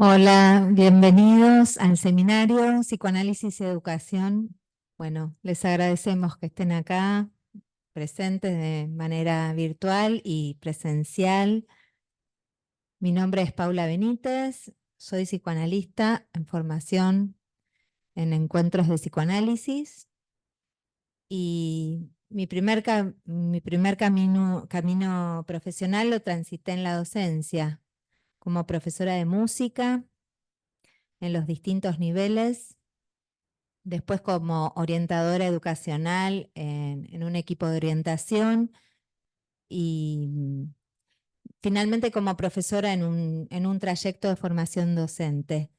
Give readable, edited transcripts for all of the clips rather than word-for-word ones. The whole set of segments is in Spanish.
Hola, bienvenidos al seminario Psicoanálisis y Educación. Bueno, les agradecemos que estén acá presentes de manera virtual y presencial. Mi nombre es Paula Benítez, soy psicoanalista en formación en encuentros de psicoanálisis y mi primer camino profesional lo transité en la docencia como profesora de música en los distintos niveles. Después como orientadora educacional en un equipo de orientación y finalmente como profesora en un trayecto de formación docente.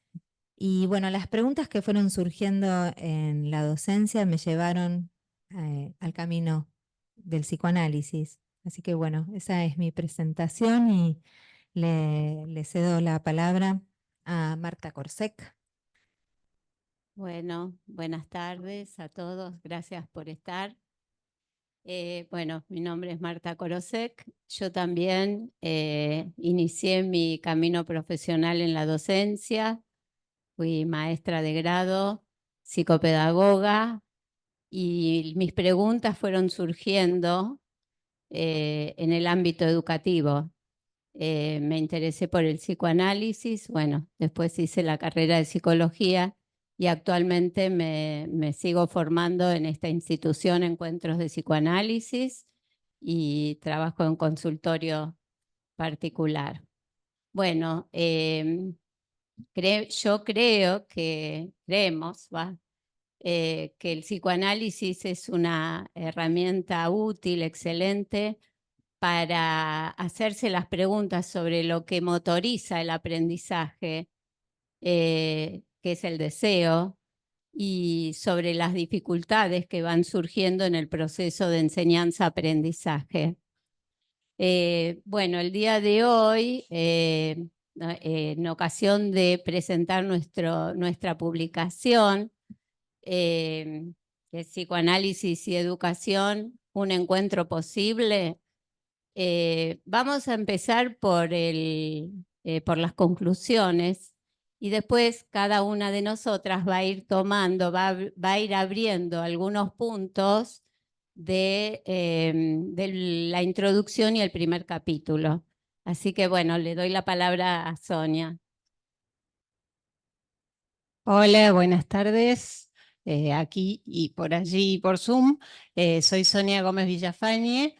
Y bueno, las preguntas que fueron surgiendo en la docencia me llevaron al camino del psicoanálisis. Así que bueno, esa es mi presentación y le cedo la palabra a Marta Corsec. Bueno, buenas tardes a todos, gracias por estar. Bueno, mi nombre es Marta Korosek. Yo también inicié mi camino profesional en la docencia, fui maestra de grado, psicopedagoga, y mis preguntas fueron surgiendo en el ámbito educativo. Me interesé por el psicoanálisis, bueno, después hice la carrera de psicología y actualmente me sigo formando en esta institución, Encuentros de Psicoanálisis, y trabajo en consultorio particular. Bueno, yo creo que, que el psicoanálisis es una herramienta útil, excelente, para hacerse las preguntas sobre lo que motoriza el aprendizaje, que es el deseo, y sobre las dificultades que van surgiendo en el proceso de enseñanza-aprendizaje. Bueno, el día de hoy, en ocasión de presentar nuestra publicación, que es Psicoanálisis y Educación, un encuentro posible. Vamos a empezar por las conclusiones y después cada una de nosotras va a ir tomando, va a ir abriendo algunos puntos de la introducción y el primer capítulo. Así que bueno, le doy la palabra a Sonia. Hola, buenas tardes, aquí y por allí por Zoom. Soy Sonia Gómez Villafañe,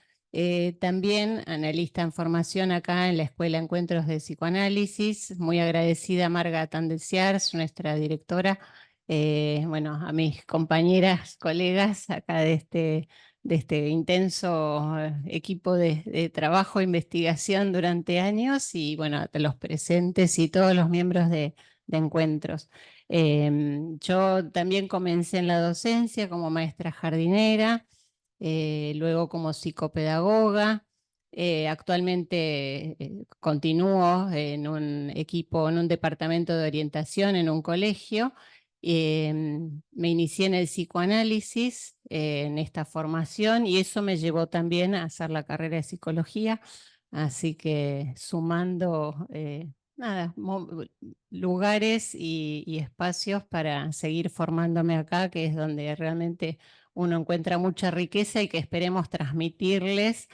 también analista en formación acá en la Escuela Encuentros de Psicoanálisis. Muy agradecida a Marga Tandesiars, nuestra directora, bueno, a mis compañeras, colegas acá de este intenso equipo de trabajo e investigación durante años y bueno, a los presentes y todos los miembros de Encuentros. Yo también comencé en la docencia como maestra jardinera, luego como psicopedagoga. Actualmente continúo en un equipo, en un departamento de orientación en un colegio. Me inicié en el psicoanálisis, en esta formación, y eso me llevó también a hacer la carrera de psicología. Así que sumando nada, lugares y espacios para seguir formándome acá, que es donde realmente uno encuentra mucha riqueza y que esperemos transmitirles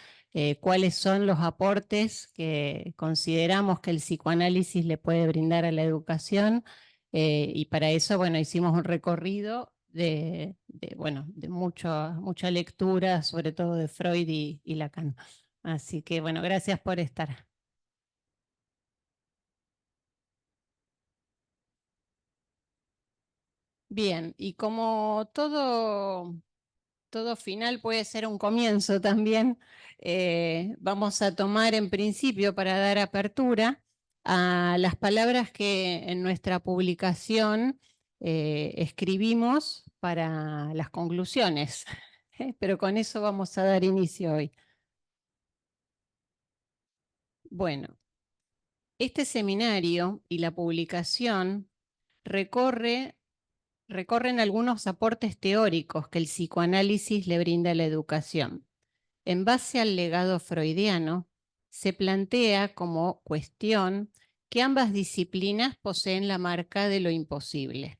cuáles son los aportes que consideramos que el psicoanálisis le puede brindar a la educación. Y para eso, bueno, hicimos un recorrido bueno, de mucha lectura, sobre todo de Freud y Lacan. Así que, bueno, gracias por estar. Bien, y como todo final puede ser un comienzo también, vamos a tomar en principio para dar apertura a las palabras que en nuestra publicación escribimos para las conclusiones. Pero con eso vamos a dar inicio hoy. Bueno, este seminario y la publicación recorren algunos aportes teóricos que el psicoanálisis le brinda a la educación. En base al legado freudiano, se plantea como cuestión que ambas disciplinas poseen la marca de lo imposible.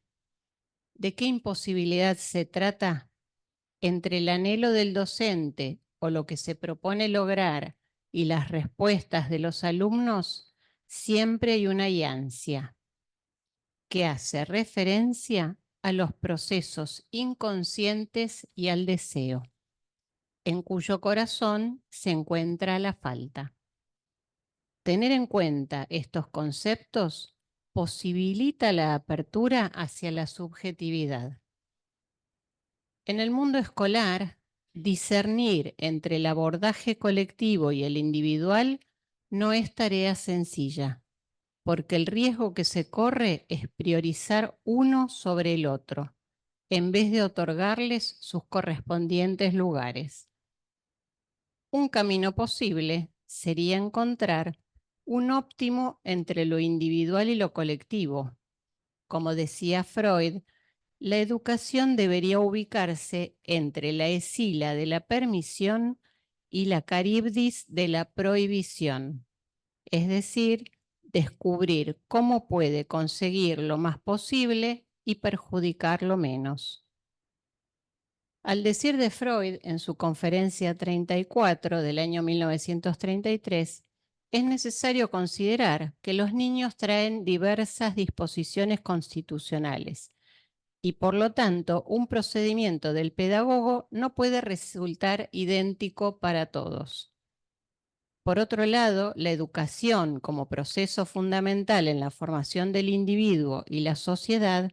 ¿De qué imposibilidad se trata? Entre el anhelo del docente o lo que se propone lograr y las respuestas de los alumnos, siempre hay una ansia que hace referencia a los procesos inconscientes y al deseo, en cuyo corazón se encuentra la falta. Tener en cuenta estos conceptos posibilita la apertura hacia la subjetividad. En el mundo escolar, discernir entre el abordaje colectivo y el individual no es tarea sencilla, porque el riesgo que se corre es priorizar uno sobre el otro, en vez de otorgarles sus correspondientes lugares. Un camino posible sería encontrar un óptimo entre lo individual y lo colectivo. Como decía Freud, la educación debería ubicarse entre la escila de la permisión y la caribdis de la prohibición, es decir, descubrir cómo puede conseguir lo más posible y perjudicar lo menos. Al decir de Freud en su conferencia 34 del año 1933, es necesario considerar que los niños traen diversas disposiciones constitucionales y por lo tanto un procedimiento del pedagogo no puede resultar idéntico para todos. Por otro lado, la educación como proceso fundamental en la formación del individuo y la sociedad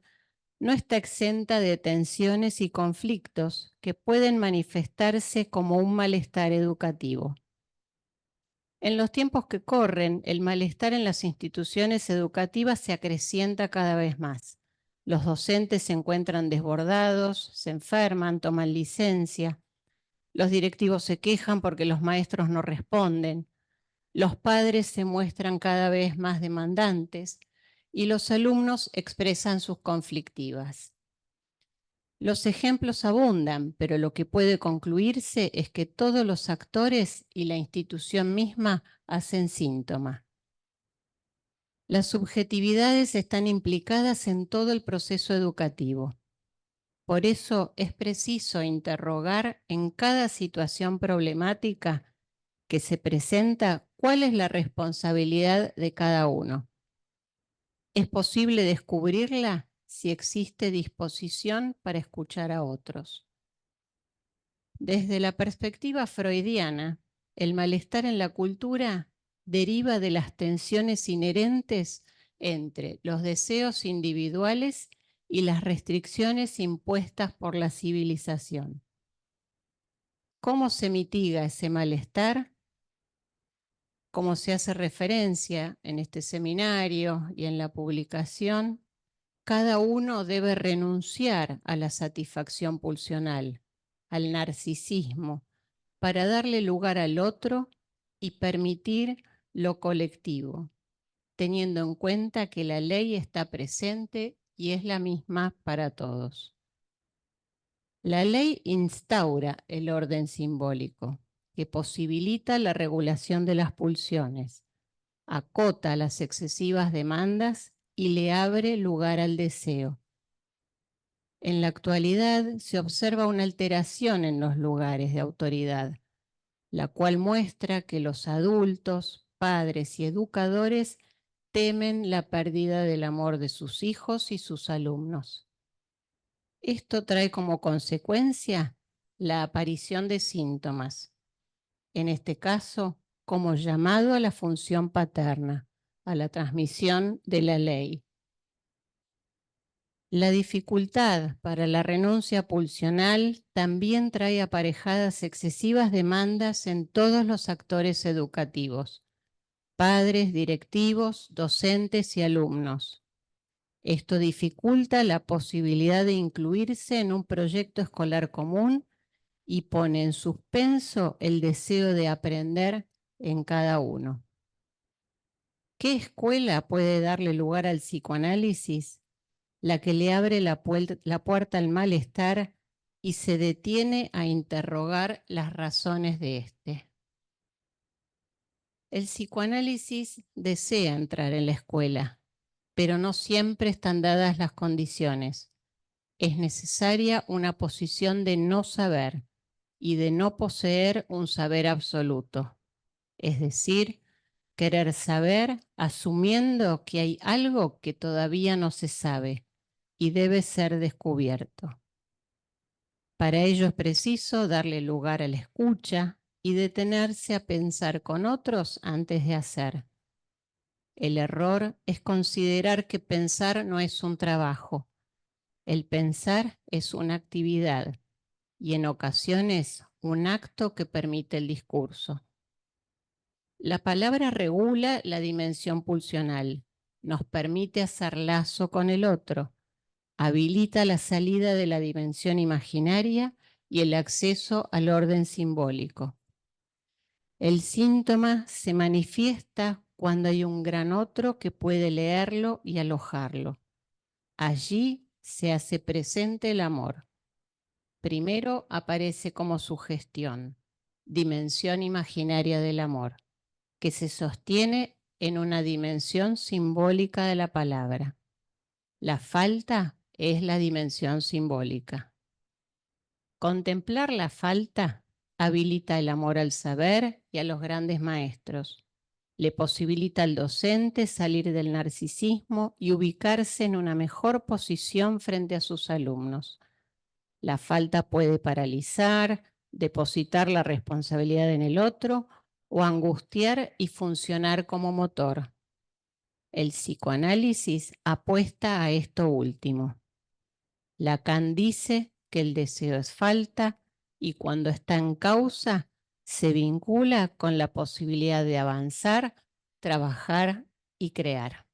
no está exenta de tensiones y conflictos que pueden manifestarse como un malestar educativo. En los tiempos que corren, el malestar en las instituciones educativas se acrecienta cada vez más. Los docentes se encuentran desbordados, se enferman, toman licencia. Los directivos se quejan porque los maestros no responden. Los padres se muestran cada vez más demandantes y los alumnos expresan sus conflictivas. Los ejemplos abundan, pero lo que puede concluirse es que todos los actores y la institución misma hacen síntoma. Las subjetividades están implicadas en todo el proceso educativo. Por eso es preciso interrogar en cada situación problemática que se presenta cuál es la responsabilidad de cada uno. ¿Es posible descubrirla si existe disposición para escuchar a otros? Desde la perspectiva freudiana, el malestar en la cultura deriva de las tensiones inherentes entre los deseos individuales y las restricciones impuestas por la civilización. ¿Cómo se mitiga ese malestar? Como se hace referencia en este seminario y en la publicación, cada uno debe renunciar a la satisfacción pulsional, al narcisismo, para darle lugar al otro y permitir lo colectivo, teniendo en cuenta que la ley está presente y es la misma para todos. La ley instaura el orden simbólico, que posibilita la regulación de las pulsiones, acota las excesivas demandas y le abre lugar al deseo. En la actualidad se observa una alteración en los lugares de autoridad, la cual muestra que los adultos, padres y educadores temen la pérdida del amor de sus hijos y sus alumnos. Esto trae como consecuencia la aparición de síntomas, en este caso como llamado a la función paterna, a la transmisión de la ley. La dificultad para la renuncia pulsional también trae aparejadas excesivas demandas en todos los actores educativos, padres, directivos, docentes y alumnos. Esto dificulta la posibilidad de incluirse en un proyecto escolar común y pone en suspenso el deseo de aprender en cada uno. ¿Qué escuela puede darle lugar al psicoanálisis? La que le abre la puerta al malestar y se detiene a interrogar las razones de este. El psicoanálisis desea entrar en la escuela, pero no siempre están dadas las condiciones. Es necesaria una posición de no saber y de no poseer un saber absoluto. Es decir, querer saber asumiendo que hay algo que todavía no se sabe y debe ser descubierto. Para ello es preciso darle lugar a la escucha y detenerse a pensar con otros antes de hacer. El error es considerar que pensar no es un trabajo. El pensar es una actividad y en ocasiones un acto que permite el discurso. La palabra regula la dimensión pulsional, nos permite hacer lazo con el otro, habilita la salida de la dimensión imaginaria y el acceso al orden simbólico. El síntoma se manifiesta cuando hay un gran otro que puede leerlo y alojarlo. Allí se hace presente el amor. Primero aparece como sugestión, dimensión imaginaria del amor, que se sostiene en una dimensión simbólica de la palabra. La falta es la dimensión simbólica. Contemplar la falta habilita el amor al saber y a los grandes maestros. Le posibilita al docente salir del narcisismo y ubicarse en una mejor posición frente a sus alumnos. La falta puede paralizar, depositar la responsabilidad en el otro o angustiar y funcionar como motor. El psicoanálisis apuesta a esto último. Lacan dice que el deseo es falta y cuando está en causa se vincula con la posibilidad de avanzar, trabajar y crear.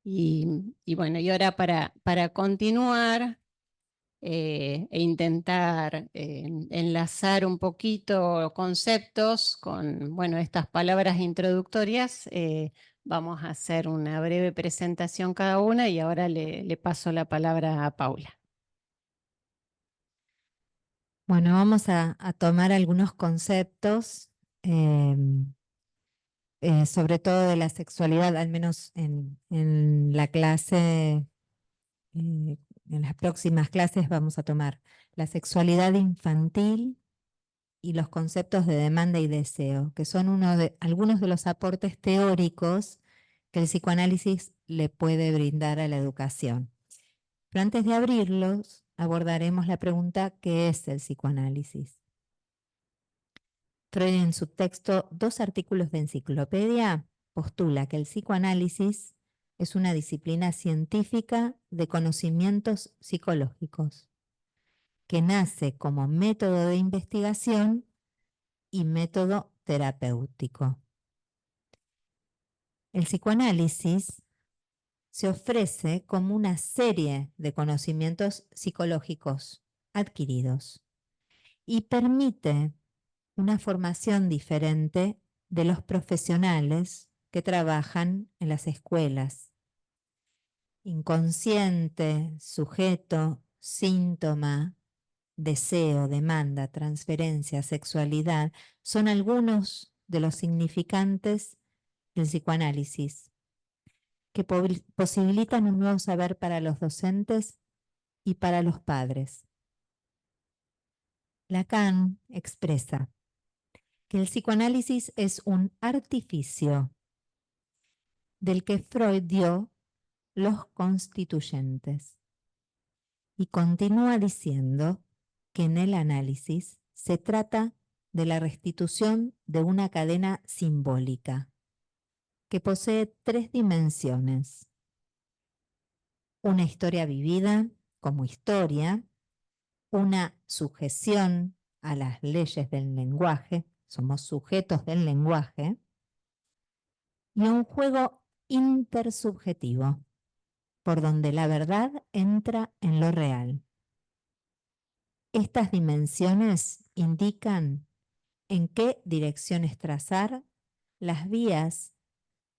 Y bueno, y ahora para continuar e intentar enlazar un poquito conceptos con, bueno, estas palabras introductorias, vamos a hacer una breve presentación cada una y ahora le paso la palabra a Paula. Bueno, vamos a tomar algunos conceptos, sobre todo de la sexualidad, al menos en la clase, en las próximas clases vamos a tomar la sexualidad infantil y los conceptos de demanda y deseo, que son algunos de los aportes teóricos que el psicoanálisis le puede brindar a la educación. Pero antes de abrirlos, abordaremos la pregunta: ¿qué es el psicoanálisis? Freud, en su texto Dos artículos de enciclopedia, postula que el psicoanálisis es una disciplina científica de conocimientos psicológicos, que nace como método de investigación y método terapéutico. El psicoanálisis se ofrece como una serie de conocimientos psicológicos adquiridos y permite una formación diferente de los profesionales que trabajan en las escuelas. Inconsciente, sujeto, síntoma, deseo, demanda, transferencia, sexualidad, son algunos de los significantes del psicoanálisis que posibilitan un nuevo saber para los docentes y para los padres. Lacan expresa que el psicoanálisis es un artificio del que Freud dio los constituyentes. Y continúa diciendo que en el análisis se trata de la restitución de una cadena simbólica que posee tres dimensiones: una historia vivida como historia, una sujeción a las leyes del lenguaje, somos sujetos del lenguaje, y un juego intersubjetivo, por donde la verdad entra en lo real. Estas dimensiones indican en qué direcciones trazar las vías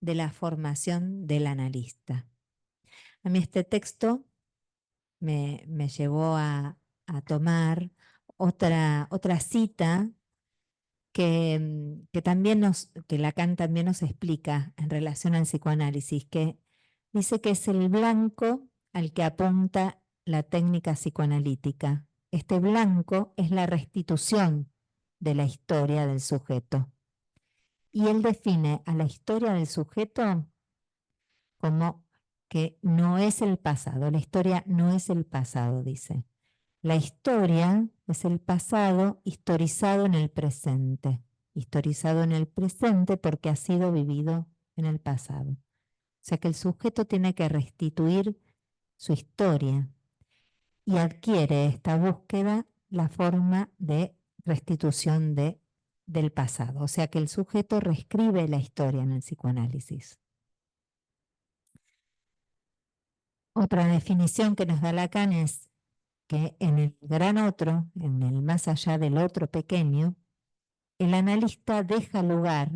de la formación del analista. A mí este texto me llevó a tomar otra cita que Lacan también nos explica en relación al psicoanálisis, que dice que es el blanco al que apunta la técnica psicoanalítica. Este blanco es la restitución de la historia del sujeto. Y él define a la historia del sujeto como que no es el pasado. La historia no es el pasado, dice. La historia es el pasado historizado en el presente. Historizado en el presente porque ha sido vivido en el pasado. O sea que el sujeto tiene que restituir su historia y adquiere esta búsqueda la forma de restitución del pasado. O sea que el sujeto reescribe la historia en el psicoanálisis. Otra definición que nos da Lacan es que en el gran otro, en el más allá del otro pequeño, el analista deja lugar,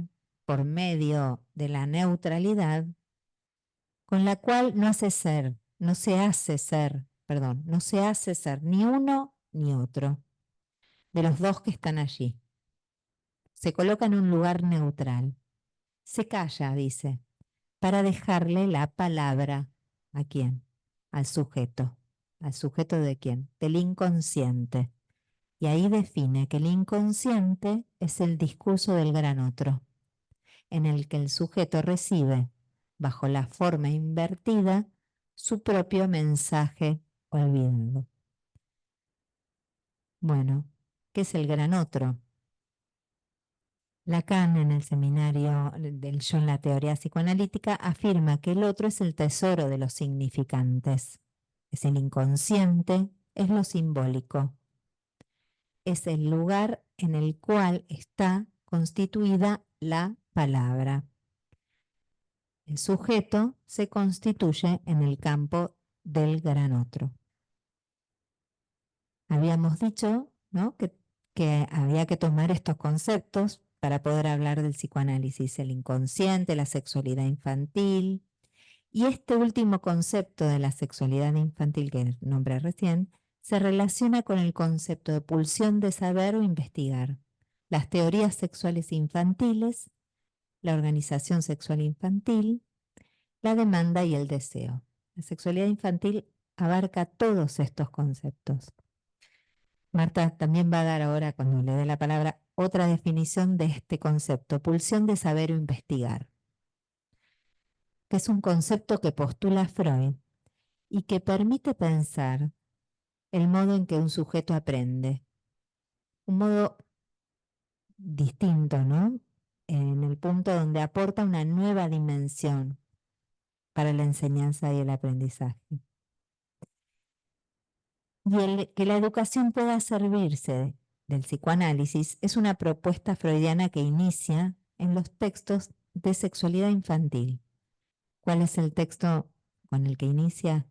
por medio de la neutralidad, con la cual no se hace ser ni uno ni otro de los dos que están allí. Se coloca en un lugar neutral. Se calla, dice, para dejarle la palabra. ¿A quién? Al sujeto. ¿Al sujeto de quién? Del inconsciente. Y ahí define que el inconsciente es el discurso del gran otro, en el que el sujeto recibe, bajo la forma invertida, su propio mensaje olvidado. Bueno, ¿qué es el gran otro? Lacan, en el seminario del Yo en la teoría psicoanalítica, afirma que el otro es el tesoro de los significantes. Es el inconsciente, es lo simbólico. Es el lugar en el cual está constituida la palabra. El sujeto se constituye en el campo del gran otro. Habíamos dicho, ¿no?, que había que tomar estos conceptos para poder hablar del psicoanálisis: el inconsciente, la sexualidad infantil. Y este último concepto de la sexualidad infantil que nombré recién se relaciona con el concepto de pulsión de saber o investigar, las teorías sexuales infantiles, la organización sexual infantil, la demanda y el deseo. La sexualidad infantil abarca todos estos conceptos. Marta también va a dar ahora, cuando le dé la palabra, otra definición de este concepto: pulsión de saber o investigar, que es un concepto que postula Freud y que permite pensar el modo en que un sujeto aprende. Un modo distinto, ¿no? En el punto donde aporta una nueva dimensión para la enseñanza y el aprendizaje. Y que la educación pueda servirse del psicoanálisis es una propuesta freudiana que inicia en los textos de sexualidad infantil. ¿Cuál es el texto con el que inicia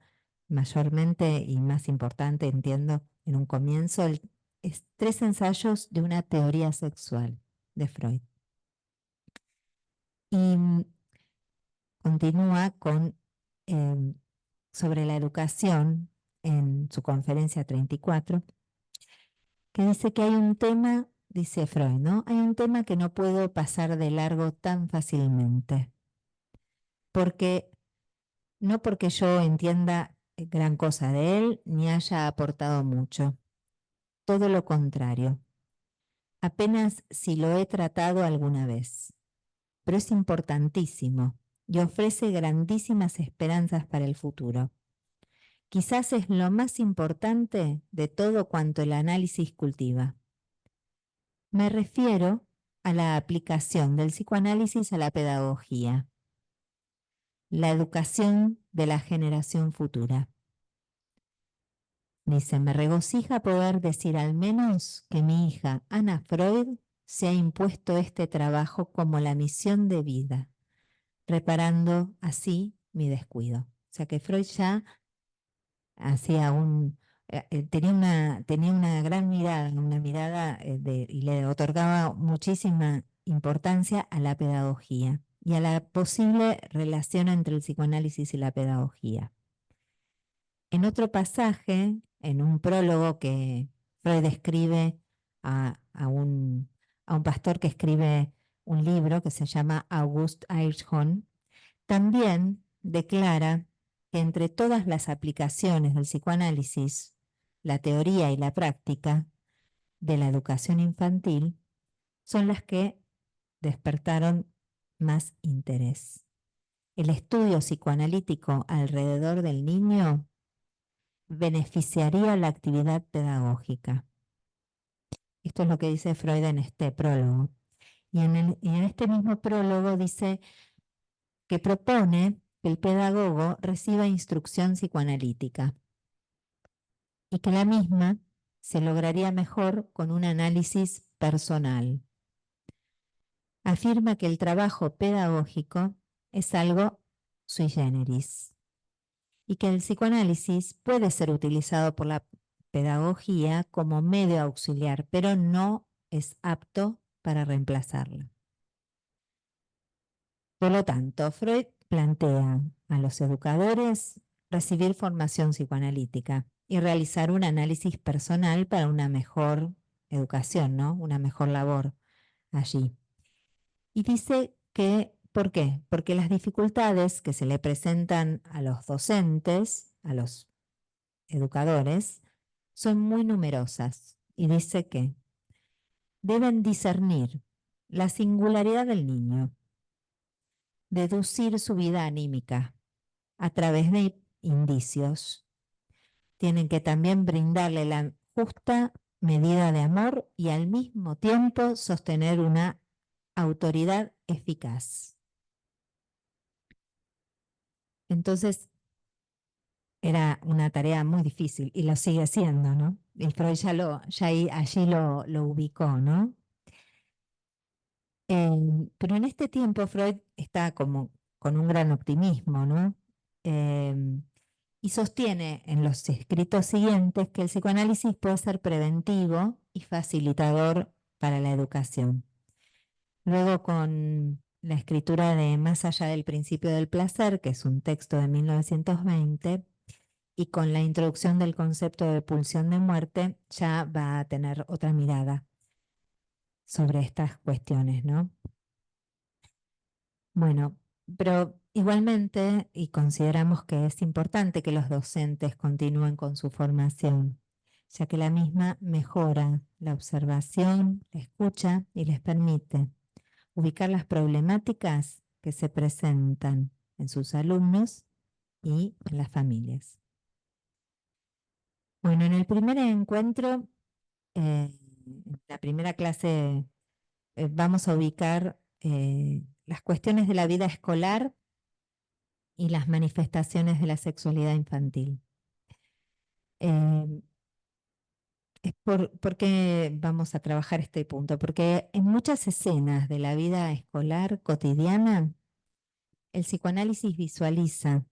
mayormente y más importante, entiendo, en un comienzo? Es 3 ensayos de una teoría sexual de Freud. Y continúa con sobre la educación en su conferencia 34, que dice que hay un tema, dice Freud, ¿no? Hay un tema que no puedo pasar de largo tan fácilmente, no porque yo entienda gran cosa de él ni haya aportado mucho. Todo lo contrario. Apenas si lo he tratado alguna vez. Pero es importantísimo y ofrece grandísimas esperanzas para el futuro. Quizás es lo más importante de todo cuanto el análisis cultiva. Me refiero a la aplicación del psicoanálisis a la pedagogía, la educación de la generación futura. Dice, me regocija poder decir al menos que mi hija Ana Freud se ha impuesto este trabajo como la misión de vida, reparando así mi descuido. O sea que Freud ya hacía tenía una gran mirada, y le otorgaba muchísima importancia a la pedagogía y a la posible relación entre el psicoanálisis y la pedagogía. En otro pasaje, en un prólogo que Freud escribe a a un pastor que escribe un libro que se llama August Eichhorn, también declara que entre todas las aplicaciones del psicoanálisis, la teoría y la práctica de la educación infantil son las que despertaron más interés. El estudio psicoanalítico alrededor del niño beneficiaría la actividad pedagógica. Esto es lo que dice Freud en este prólogo. Y en este mismo prólogo dice que propone que el pedagogo reciba instrucción psicoanalítica y que la misma se lograría mejor con un análisis personal. Afirma que el trabajo pedagógico es algo sui generis y que el psicoanálisis puede ser utilizado por la pedagogía como medio auxiliar, pero no es apto para reemplazarla. Por lo tanto, Freud plantea a los educadores recibir formación psicoanalítica y realizar un análisis personal para una mejor educación, ¿no? Una mejor labor allí. Y dice que, ¿por qué? Porque las dificultades que se le presentan a los docentes, a los educadores, son muy numerosas. Y dice que deben discernir la singularidad del niño, deducir su vida anímica a través de indicios. Tienen que también brindarle la justa medida de amor y al mismo tiempo sostener una autoridad eficaz. Entonces, era una tarea muy difícil y lo sigue siendo, ¿no? Y Freud allí lo ubicó, ¿no? Pero en este tiempo Freud está como con un gran optimismo, ¿no? Y sostiene en los escritos siguientes que el psicoanálisis puede ser preventivo y facilitador para la educación. Luego, con la escritura de Más allá del principio del placer, que es un texto de 1920, y con la introducción del concepto de pulsión de muerte, ya va a tener otra mirada sobre estas cuestiones, ¿no? Bueno, pero igualmente, y consideramos que es importante que los docentes continúen con su formación, ya que la misma mejora la observación, la escucha y les permite ubicar las problemáticas que se presentan en sus alumnos y en las familias. Bueno, en el primer encuentro, en la primera clase, vamos a ubicar las cuestiones de la vida escolar y las manifestaciones de la sexualidad infantil. ¿Por qué vamos a trabajar este punto? Porque en muchas escenas de la vida escolar cotidiana, el psicoanálisis visualiza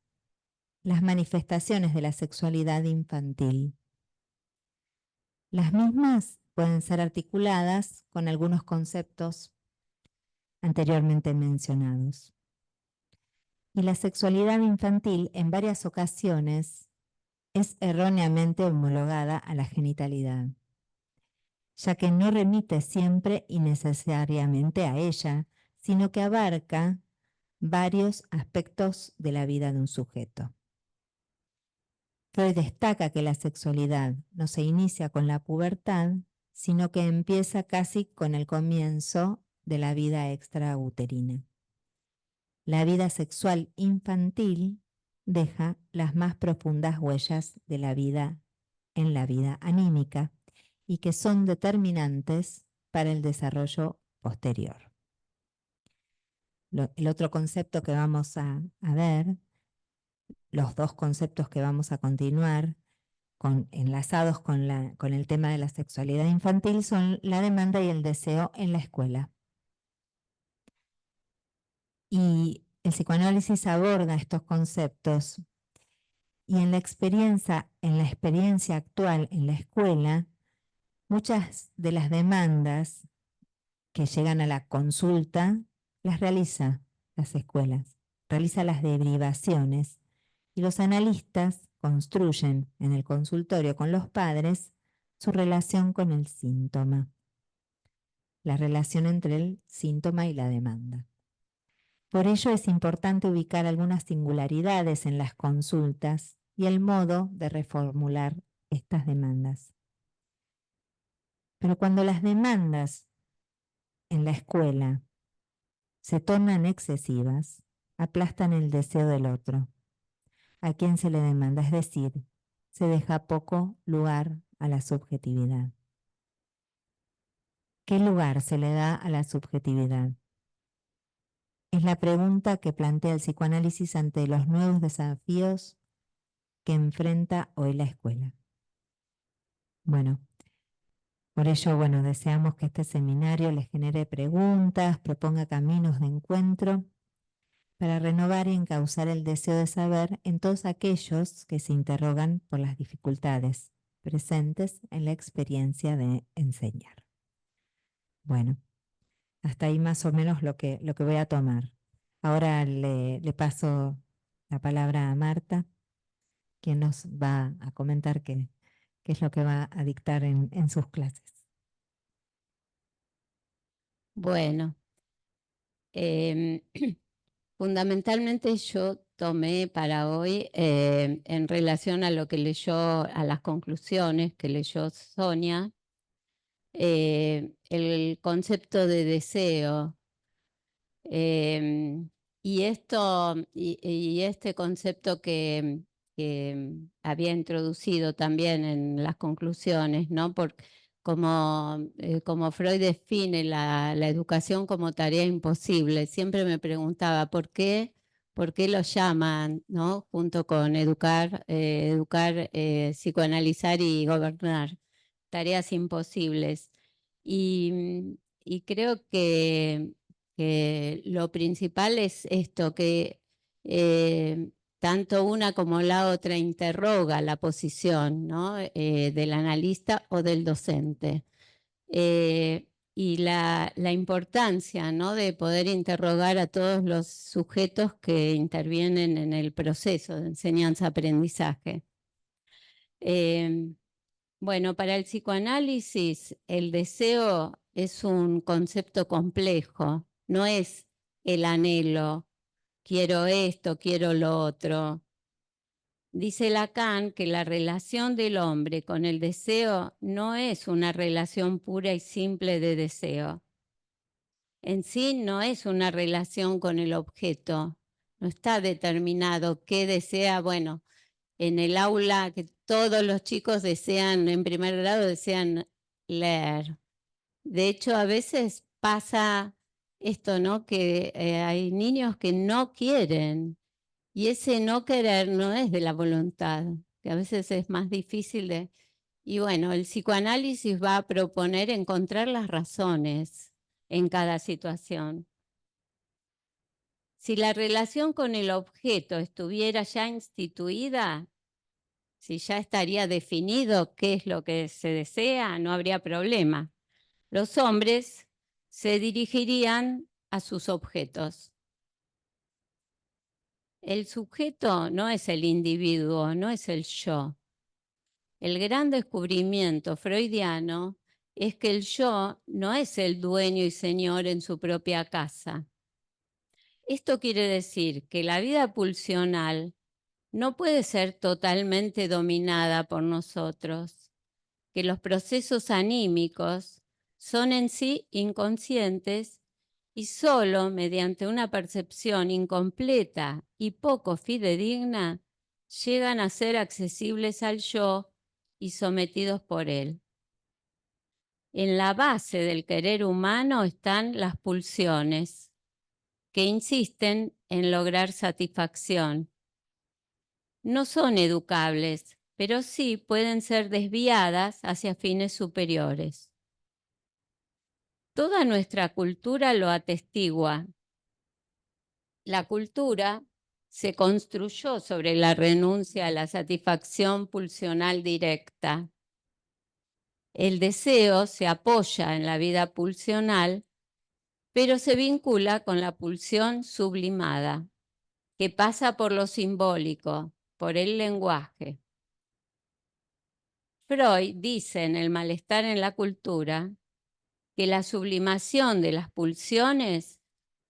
las manifestaciones de la sexualidad infantil. Las mismas pueden ser articuladas con algunos conceptos anteriormente mencionados. Y la sexualidad infantil en varias ocasiones es erróneamente homologada a la genitalidad, ya que no remite siempre y necesariamente a ella, sino que abarca varios aspectos de la vida de un sujeto. Freud destaca que la sexualidad no se inicia con la pubertad, sino que empieza casi con el comienzo de la vida extrauterina. La vida sexual infantil deja las más profundas huellas de la vida en la vida anímica y que son determinantes para el desarrollo posterior. El otro concepto que vamos a ver, los dos conceptos que vamos a continuar, enlazados con el tema de la sexualidad infantil, son la demanda y el deseo en la escuela. Y el psicoanálisis aborda estos conceptos y en la experiencia actual en la escuela, muchas de las demandas que llegan a la consulta las realiza las escuelas, realiza las derivaciones y los analistas construyen en el consultorio con los padres su relación con el síntoma. la relación entre el síntoma y la demanda. Por ello es importante ubicar algunas singularidades en las consultas y el modo de reformular estas demandas. Pero cuando las demandas en la escuela se tornan excesivas, aplastan el deseo del otro, a quien se le demanda, es decir, se deja poco lugar a la subjetividad. ¿Qué lugar se le da a la subjetividad? Es la pregunta que plantea el psicoanálisis ante los nuevos desafíos que enfrenta hoy la escuela. Bueno, por ello, deseamos que este seminario les genere preguntas, proponga caminos de encuentro para renovar y encauzar el deseo de saber en todos aquellos que se interrogan por las dificultades presentes en la experiencia de enseñar. Bueno, hasta ahí más o menos lo que voy a tomar. Ahora le paso la palabra a Marta, quien nos va a comentar qué es lo que va a dictar en sus clases. Bueno, fundamentalmente yo tomé para hoy, en relación a lo que leyó, a las conclusiones que leyó Sonia, el concepto de deseo. Y este concepto que había introducido también en las conclusiones, ¿no? Como Freud define la educación como tarea imposible, siempre me preguntaba por qué lo llaman, ¿no? Junto con educar, psicoanalizar y gobernar, tareas imposibles. Y creo que lo principal es esto, que tanto una como la otra interroga la posición, ¿no? Del analista o del docente. Y la importancia, ¿no? De poder interrogar a todos los sujetos que intervienen en el proceso de enseñanza-aprendizaje. Bueno, para el psicoanálisis, el deseo es un concepto complejo, no es el anhelo, quiero esto, quiero lo otro. Dice Lacan que la relación del hombre con el deseo no es una relación pura y simple de deseo. En sí no es una relación con el objeto, no está determinado qué desea. Bueno, en el aula que todos los chicos desean, en primer grado desean leer. De hecho, a veces pasa esto, ¿no? Que hay niños que no quieren, y ese no querer no es de la voluntad, que a veces es más difícil de... Y bueno, el psicoanálisis va a proponer encontrar las razones en cada situación. Si la relación con el objeto estuviera ya instituida, si ya estaría definido qué es lo que se desea, no habría problema. Los hombres se dirigirían a sus objetos. El sujeto no es el individuo, no es el yo. El gran descubrimiento freudiano es que el yo no es el dueño y señor en su propia casa. Esto quiere decir que la vida pulsional no puede ser totalmente dominada por nosotros, que los procesos anímicos son en sí inconscientes y solo mediante una percepción incompleta y poco fidedigna llegan a ser accesibles al yo y sometidos por él. En la base del querer humano están las pulsiones, que insisten en lograr satisfacción. No son educables, pero sí pueden ser desviadas hacia fines superiores. Toda nuestra cultura lo atestigua. La cultura se construyó sobre la renuncia a la satisfacción pulsional directa. El deseo se apoya en la vida pulsional, pero se vincula con la pulsión sublimada, que pasa por lo simbólico, por el lenguaje. Freud dice en El malestar en la cultura que la sublimación de las pulsiones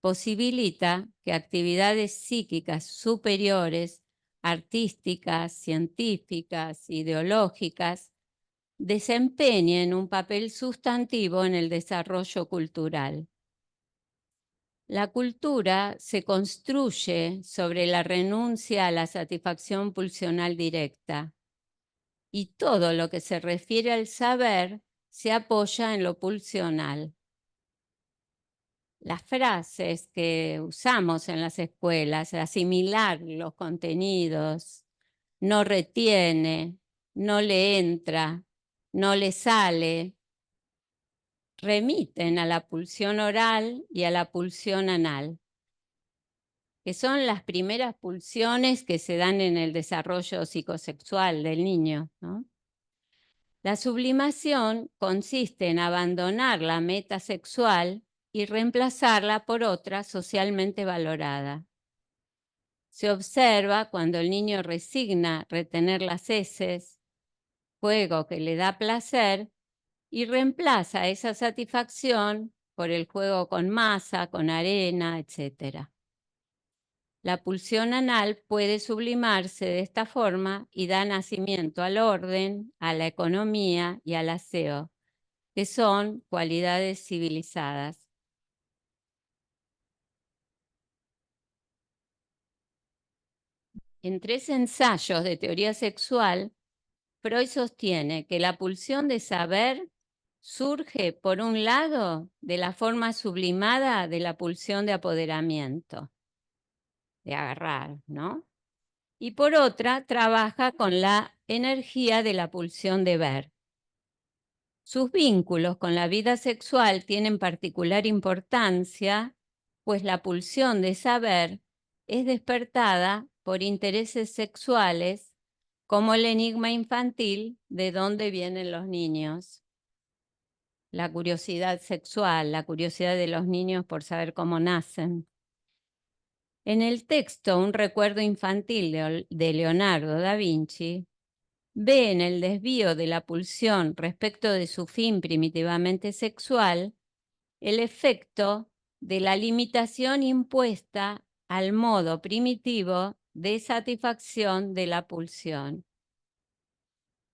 posibilita que actividades psíquicas superiores, artísticas, científicas, ideológicas, desempeñen un papel sustantivo en el desarrollo cultural. La cultura se construye sobre la renuncia a la satisfacción pulsional directa, y todo lo que se refiere al saber se apoya en lo pulsional. Las frases que usamos en las escuelas, asimilar los contenidos, no retiene, no le entra, no le sale, remiten a la pulsión oral y a la pulsión anal, que son las primeras pulsiones que se dan en el desarrollo psicosexual del niño, ¿no? La sublimación consiste en abandonar la meta sexual y reemplazarla por otra socialmente valorada. Se observa cuando el niño resigna retener las heces, juego que le da placer, y reemplaza esa satisfacción por el juego con masa, con arena, etc. La pulsión anal puede sublimarse de esta forma y da nacimiento al orden, a la economía y al aseo, que son cualidades civilizadas. En 3 ensayos de teoría sexual, Freud sostiene que la pulsión de saber surge, por un lado, de la forma sublimada de la pulsión de apoderamiento, de agarrar, ¿no? Y por otra, trabaja con la energía de la pulsión de ver. Sus vínculos con la vida sexual tienen particular importancia, pues la pulsión de saber es despertada por intereses sexuales, como el enigma infantil de dónde vienen los niños. La curiosidad sexual, la curiosidad de los niños por saber cómo nacen. En el texto Un recuerdo infantil de Leonardo da Vinci, ve en el desvío de la pulsión respecto de su fin primitivamente sexual el efecto de la limitación impuesta al modo primitivo de satisfacción de la pulsión.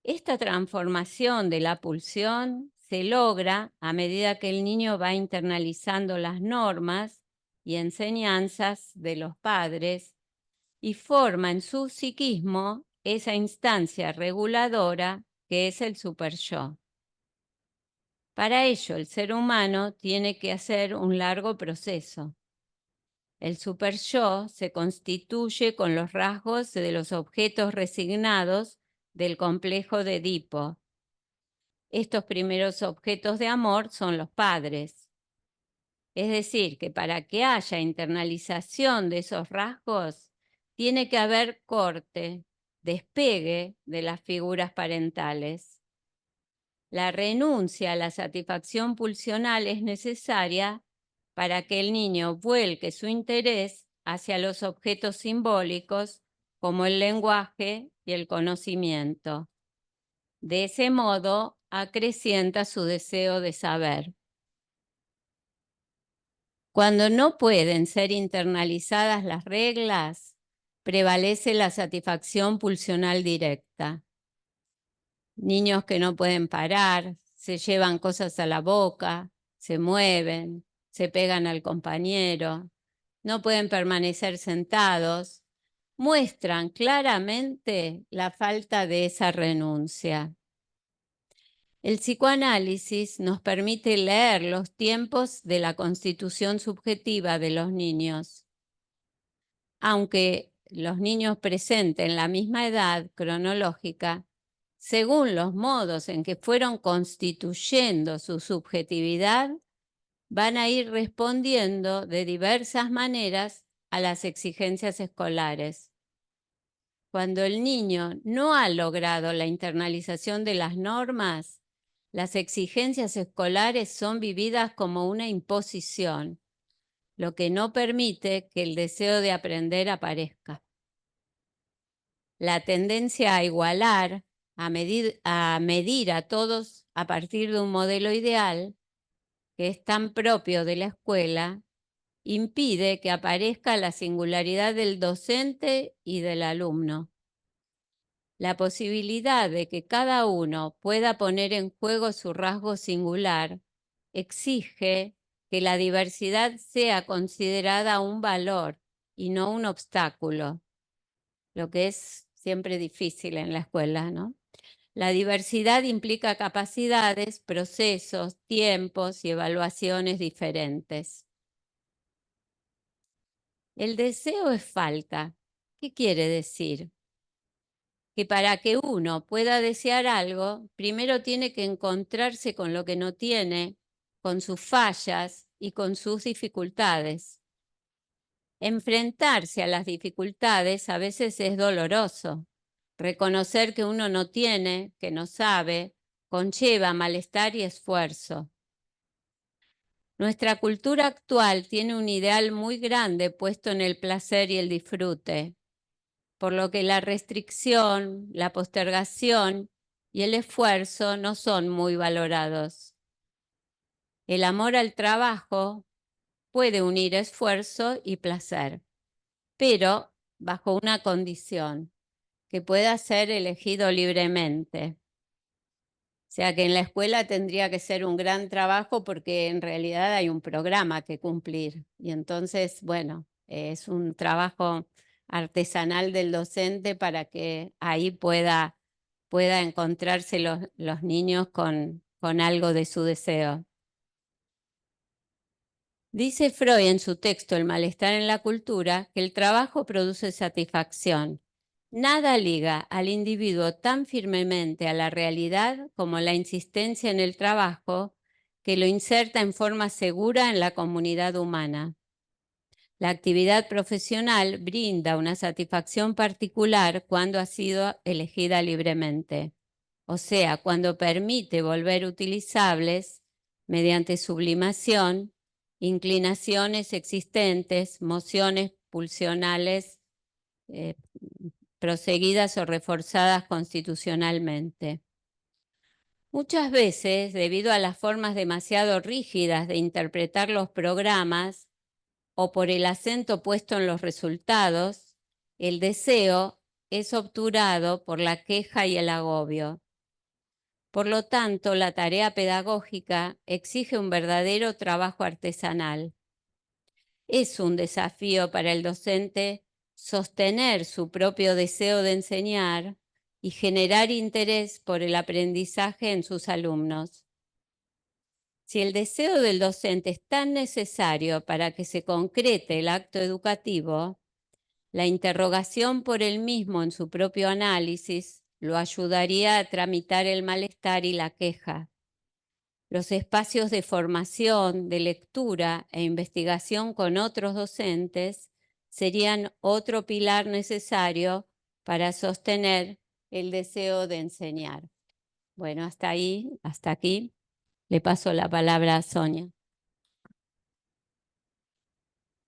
Esta transformación de la pulsión se logra a medida que el niño va internalizando las normas y enseñanzas de los padres y forma en su psiquismo esa instancia reguladora que es el superyo. Para ello, el ser humano tiene que hacer un largo proceso. El superyo se constituye con los rasgos de los objetos resignados del complejo de Edipo. Estos primeros objetos de amor son los padres. Es decir, que para que haya internalización de esos rasgos, tiene que haber corte, despegue de las figuras parentales. La renuncia a la satisfacción pulsional es necesaria para que el niño vuelque su interés hacia los objetos simbólicos como el lenguaje y el conocimiento. De ese modo, acrecienta su deseo de saber. Cuando no pueden ser internalizadas las reglas, prevalece la satisfacción pulsional directa. Niños que no pueden parar, se llevan cosas a la boca, se mueven, se pegan al compañero, no pueden permanecer sentados, muestran claramente la falta de esa renuncia. El psicoanálisis nos permite leer los tiempos de la constitución subjetiva de los niños. Aunque los niños presenten la misma edad cronológica, según los modos en que fueron constituyendo su subjetividad, van a ir respondiendo de diversas maneras a las exigencias escolares. Cuando el niño no ha logrado la internalización de las normas, las exigencias escolares son vividas como una imposición, lo que no permite que el deseo de aprender aparezca. La tendencia a igualar, a medir a todos a partir de un modelo ideal, que es tan propio de la escuela, impide que aparezca la singularidad del docente y del alumno. La posibilidad de que cada uno pueda poner en juego su rasgo singular exige que la diversidad sea considerada un valor y no un obstáculo, lo que es siempre difícil en la escuela, ¿no? La diversidad implica capacidades, procesos, tiempos y evaluaciones diferentes. El deseo es falta. ¿Qué quiere decir? Que para que uno pueda desear algo, primero tiene que encontrarse con lo que no tiene, con sus fallas y con sus dificultades. Enfrentarse a las dificultades a veces es doloroso. Reconocer que uno no tiene, que no sabe, conlleva malestar y esfuerzo. Nuestra cultura actual tiene un ideal muy grande puesto en el placer y el disfrute, por lo que la restricción, la postergación y el esfuerzo no son muy valorados. El amor al trabajo puede unir esfuerzo y placer, pero bajo una condición, que pueda ser elegido libremente. O sea que en la escuela tendría que ser un gran trabajo porque en realidad hay un programa que cumplir. Y entonces, bueno, es un trabajo artesanal del docente para que ahí pueda encontrarse los niños con algo de su deseo. Dice Freud en su texto El malestar en la cultura que el trabajo produce satisfacción. Nada liga al individuo tan firmemente a la realidad como la insistencia en el trabajo que lo inserta en forma segura en la comunidad humana. La actividad profesional brinda una satisfacción particular cuando ha sido elegida libremente, o sea, cuando permite volver utilizables mediante sublimación, inclinaciones existentes, mociones pulsionales proseguidas o reforzadas constitucionalmente. Muchas veces, debido a las formas demasiado rígidas de interpretar los programas o por el acento puesto en los resultados, el deseo es obturado por la queja y el agobio. Por lo tanto, la tarea pedagógica exige un verdadero trabajo artesanal. Es un desafío para el docente sostener su propio deseo de enseñar y generar interés por el aprendizaje en sus alumnos. Si el deseo del docente es tan necesario para que se concrete el acto educativo, la interrogación por él mismo en su propio análisis lo ayudaría a tramitar el malestar y la queja. Los espacios de formación, de lectura e investigación con otros docentes serían otro pilar necesario para sostener el deseo de enseñar. Bueno, hasta aquí. Le paso la palabra a Sonia.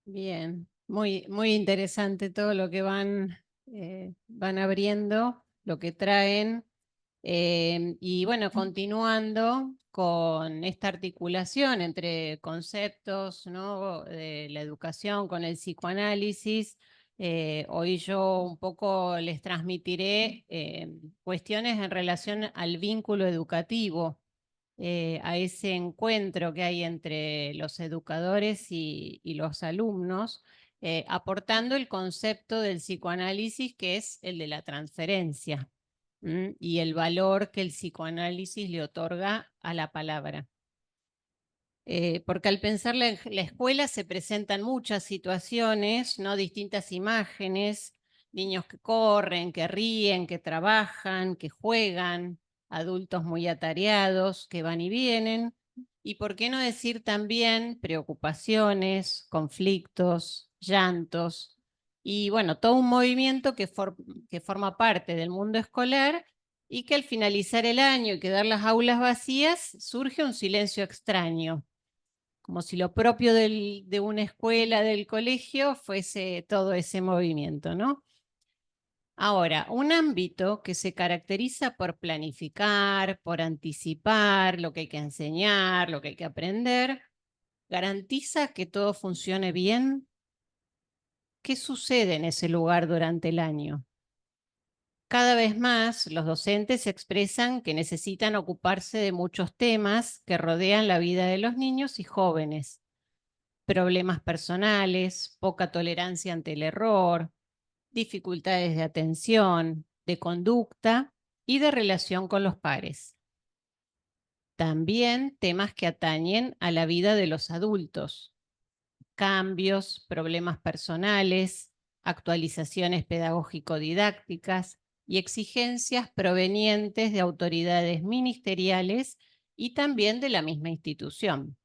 Bien, muy interesante todo lo que van abriendo, lo que traen. Y bueno, continuando con esta articulación entre conceptos, ¿no?, de la educación con el psicoanálisis, hoy yo un poco les transmitiré cuestiones en relación al vínculo educativo, a ese encuentro que hay entre los educadores y los alumnos, aportando el concepto del psicoanálisis, que es el de la transferencia, y el valor que el psicoanálisis le otorga a la palabra. Porque al pensar la escuela se presentan muchas situaciones, ¿no?, distintas imágenes, niños que corren, que ríen, que trabajan, que juegan, adultos muy atareados, que van y vienen, y por qué no decir también preocupaciones, conflictos, llantos, y bueno, todo un movimiento que forma parte del mundo escolar y que al finalizar el año y quedar las aulas vacías, surge un silencio extraño, como si lo propio de una escuela, del colegio, fuese todo ese movimiento, ¿no? Ahora, un ámbito que se caracteriza por planificar, por anticipar lo que hay que enseñar, lo que hay que aprender, garantiza que todo funcione bien. ¿Qué sucede en ese lugar durante el año? Cada vez más los docentes expresan que necesitan ocuparse de muchos temas que rodean la vida de los niños y jóvenes. Problemas personales, poca tolerancia ante el error, dificultades de atención, de conducta y de relación con los pares. También temas que atañen a la vida de los adultos. Cambios, problemas personales, actualizaciones pedagógico-didácticas y exigencias provenientes de autoridades ministeriales y también de la misma institución.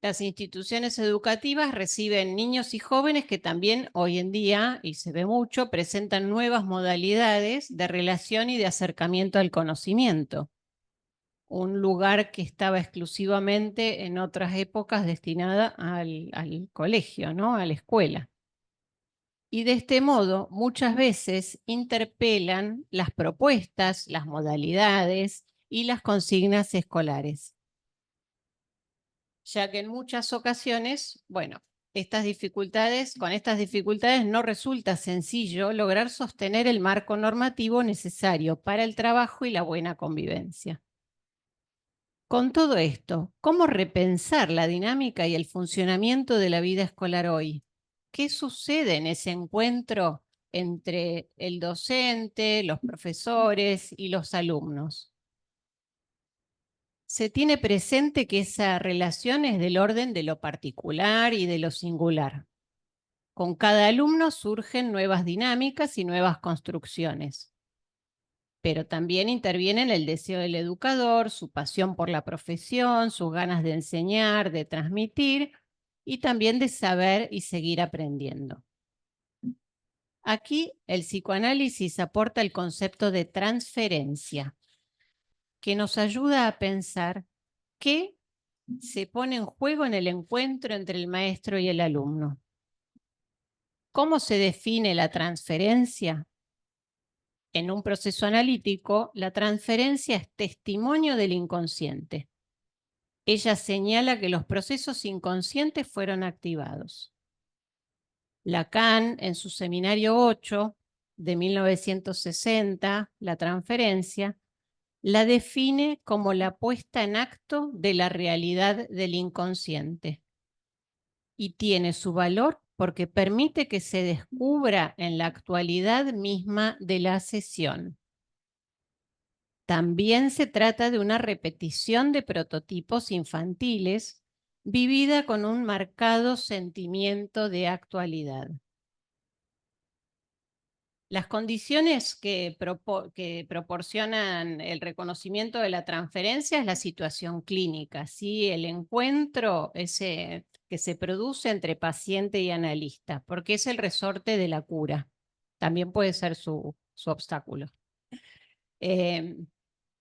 Las instituciones educativas reciben niños y jóvenes que también hoy en día, y se ve mucho, presentan nuevas modalidades de relación y de acercamiento al conocimiento. Un lugar que estaba exclusivamente en otras épocas destinada al colegio, ¿no? A la escuela. Y de este modo, muchas veces interpelan las propuestas, las modalidades y las consignas escolares. Ya que en muchas ocasiones, bueno, con estas dificultades no resulta sencillo lograr sostener el marco normativo necesario para el trabajo y la buena convivencia. Con todo esto, ¿cómo repensar la dinámica y el funcionamiento de la vida escolar hoy? ¿Qué sucede en ese encuentro entre el docente, los profesores y los alumnos? Se tiene presente que esa relación es del orden de lo particular y de lo singular. Con cada alumno surgen nuevas dinámicas y nuevas construcciones. Pero también intervienen el deseo del educador, su pasión por la profesión, sus ganas de enseñar, de transmitir y también de saber y seguir aprendiendo. Aquí el psicoanálisis aporta el concepto de transferencia, que nos ayuda a pensar qué se pone en juego en el encuentro entre el maestro y el alumno. ¿Cómo se define la transferencia? En un proceso analítico, la transferencia es testimonio del inconsciente. Ella señala que los procesos inconscientes fueron activados. Lacan, en su seminario 8 de 1960, la transferencia, la define como la puesta en acto de la realidad del inconsciente. Y tiene su valor porque permite que se descubra en la actualidad misma de la sesión. También se trata de una repetición de prototipos infantiles vivida con un marcado sentimiento de actualidad. Las condiciones que proporcionan el reconocimiento de la transferencia es la situación clínica, ¿sí? El encuentro ese que se produce entre paciente y analista, porque es el resorte de la cura. También puede ser su obstáculo.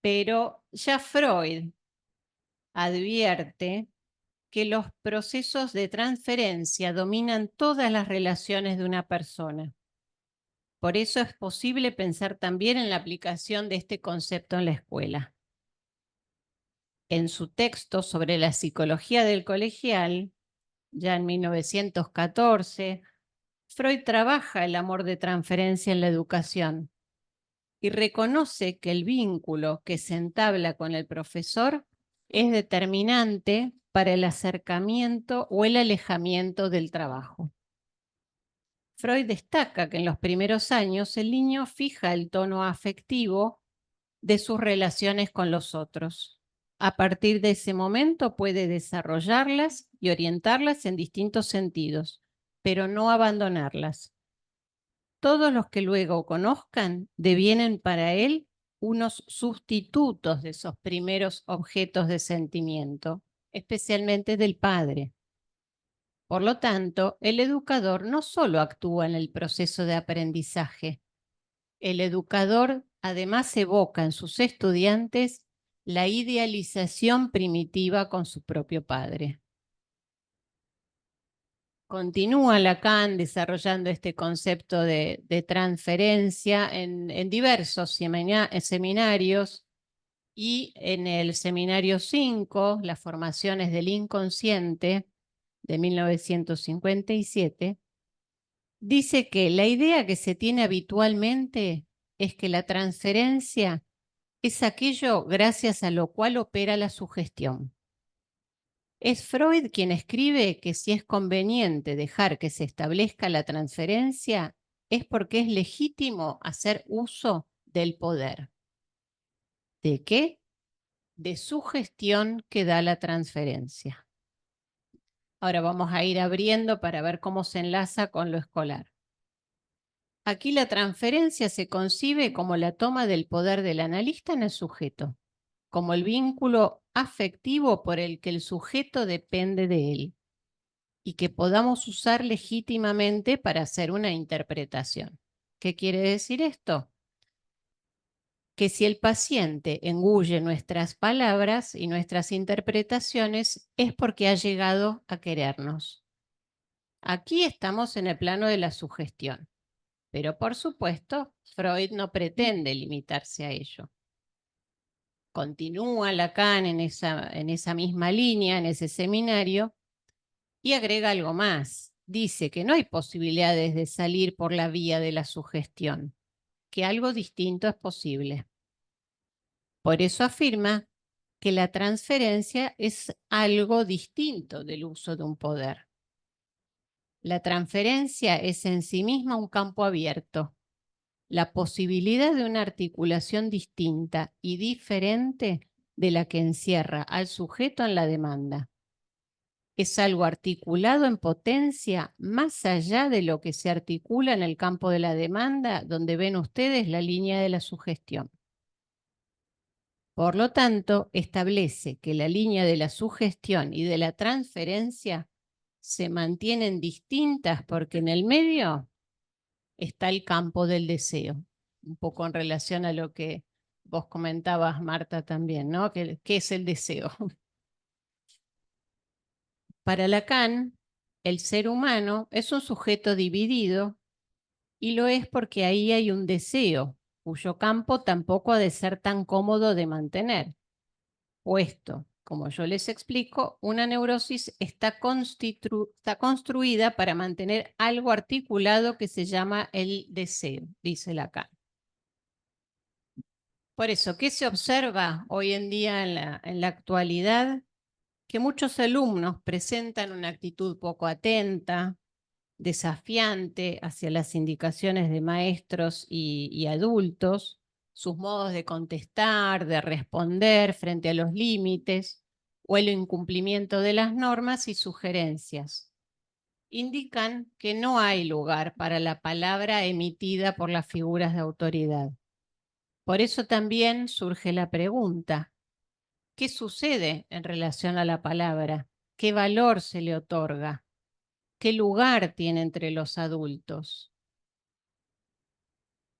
Pero ya Freud advierte que los procesos de transferencia dominan todas las relaciones de una persona. Por eso es posible pensar también en la aplicación de este concepto en la escuela. En su texto sobre la psicología del colegial, ya en 1914, Freud trabaja el amor de transferencia en la educación y reconoce que el vínculo que se entabla con el profesor es determinante para el acercamiento o el alejamiento del trabajo. Freud destaca que en los primeros años el niño fija el tono afectivo de sus relaciones con los otros. A partir de ese momento puede desarrollarlas y orientarlas en distintos sentidos, pero no abandonarlas. Todos los que luego conozcan devienen para él unos sustitutos de esos primeros objetos de sentimiento, especialmente del padre. Por lo tanto, el educador no solo actúa en el proceso de aprendizaje, el educador además evoca en sus estudiantes la idealización primitiva con su propio padre. Continúa Lacan desarrollando este concepto de transferencia en diversos seminarios, y en el seminario 5, Las formaciones del inconsciente, de 1957, dice que la idea que se tiene habitualmente es que la transferencia es aquello gracias a lo cual opera la sugestión. Es Freud quien escribe que si es conveniente dejar que se establezca la transferencia, es porque es legítimo hacer uso del poder. ¿De qué? De sugestión que da la transferencia. Ahora vamos a ir abriendo para ver cómo se enlaza con lo escolar. Aquí la transferencia se concibe como la toma del poder del analista en el sujeto, como el vínculo afectivo por el que el sujeto depende de él y que podamos usar legítimamente para hacer una interpretación. ¿Qué quiere decir esto? Que si el paciente engulle nuestras palabras y nuestras interpretaciones es porque ha llegado a querernos. Aquí estamos en el plano de la sugestión, pero por supuesto Freud no pretende limitarse a ello. Continúa Lacan en esa misma línea, en ese seminario, y agrega algo más. Dice que no hay posibilidades de salir por la vía de la sugestión, que algo distinto es posible. Por eso afirma que la transferencia es algo distinto del uso de un poder. La transferencia es en sí misma un campo abierto. La posibilidad de una articulación distinta y diferente de la que encierra al sujeto en la demanda. Es algo articulado en potencia más allá de lo que se articula en el campo de la demanda, donde ven ustedes la línea de la sugestión. Por lo tanto, establece que la línea de la sugestión y de la transferencia se mantienen distintas porque en el medio está el campo del deseo. Un poco en relación a lo que vos comentabas, Marta, también, ¿no? ¿Qué es el deseo? Para Lacan, el ser humano es un sujeto dividido y lo es porque ahí hay un deseo, cuyo campo tampoco ha de ser tan cómodo de mantener. Puesto, como yo les explico, una neurosis está construida para mantener algo articulado que se llama el deseo, dice Lacan. Por eso, ¿qué se observa hoy en día en la actualidad? Que muchos alumnos presentan una actitud poco atenta, desafiante hacia las indicaciones de maestros y adultos, sus modos de contestar, de responder frente a los límites o el incumplimiento de las normas y sugerencias. Indican que no hay lugar para la palabra emitida por las figuras de autoridad. Por eso también surge la pregunta: ¿qué sucede en relación a la palabra? ¿Qué valor se le otorga? ¿Qué lugar tiene entre los adultos?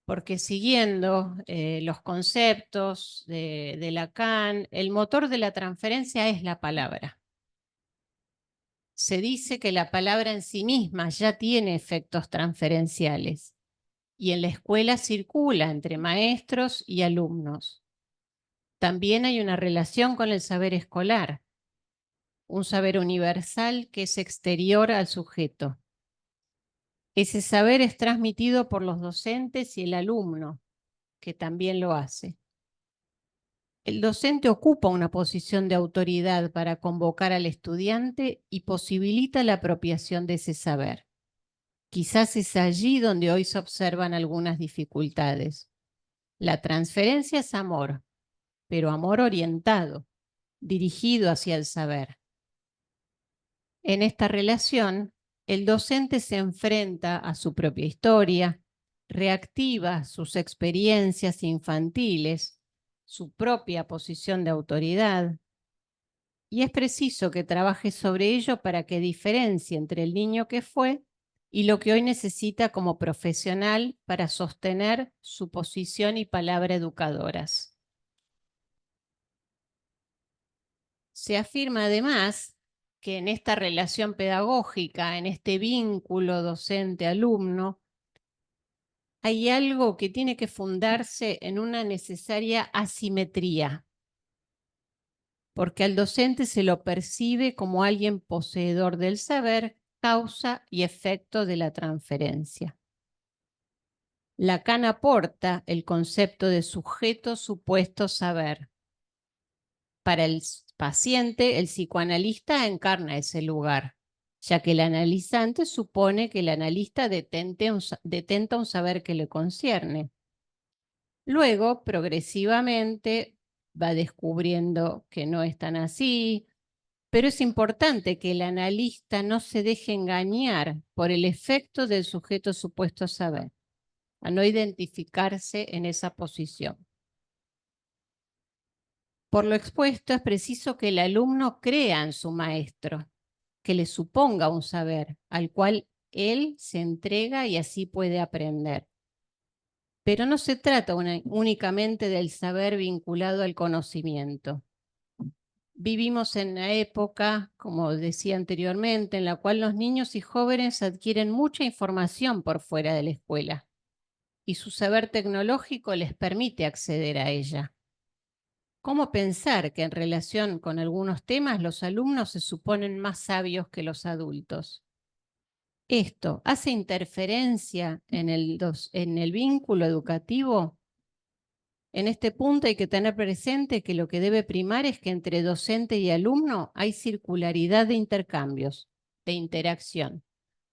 Porque siguiendo los conceptos de Lacan, el motor de la transferencia es la palabra. Se dice que la palabra en sí misma ya tiene efectos transferenciales y en la escuela circula entre maestros y alumnos. También hay una relación con el saber escolar, un saber universal que es exterior al sujeto. Ese saber es transmitido por los docentes y el alumno, que también lo hace. El docente ocupa una posición de autoridad para convocar al estudiante y posibilita la apropiación de ese saber. Quizás es allí donde hoy se observan algunas dificultades. La transferencia es amor, pero amor orientado, dirigido hacia el saber. En esta relación, el docente se enfrenta a su propia historia, reactiva sus experiencias infantiles, su propia posición de autoridad, y es preciso que trabaje sobre ello para que diferencie entre el niño que fue y lo que hoy necesita como profesional para sostener su posición y palabra educadoras. Se afirma además que en esta relación pedagógica, en este vínculo docente-alumno, hay algo que tiene que fundarse en una necesaria asimetría, porque al docente se lo percibe como alguien poseedor del saber, causa y efecto de la transferencia. Lacan aporta el concepto de sujeto supuesto saber. Para el paciente, el psicoanalista encarna ese lugar, ya que el analizante supone que el analista detenta un saber que le concierne. Luego, progresivamente, va descubriendo que no es tan así, pero es importante que el analista no se deje engañar por el efecto del sujeto supuesto saber, a no identificarse en esa posición. Por lo expuesto, es preciso que el alumno crea en su maestro, que le suponga un saber al cual él se entrega y así puede aprender. Pero no se trata únicamente del saber vinculado al conocimiento. Vivimos en una época, como decía anteriormente, en la cual los niños y jóvenes adquieren mucha información por fuera de la escuela y su saber tecnológico les permite acceder a ella. ¿Cómo pensar que en relación con algunos temas los alumnos se suponen más sabios que los adultos? ¿Esto hace interferencia en el vínculo educativo? En este punto hay que tener presente que lo que debe primar es que entre docente y alumno hay circularidad de intercambios, de interacción,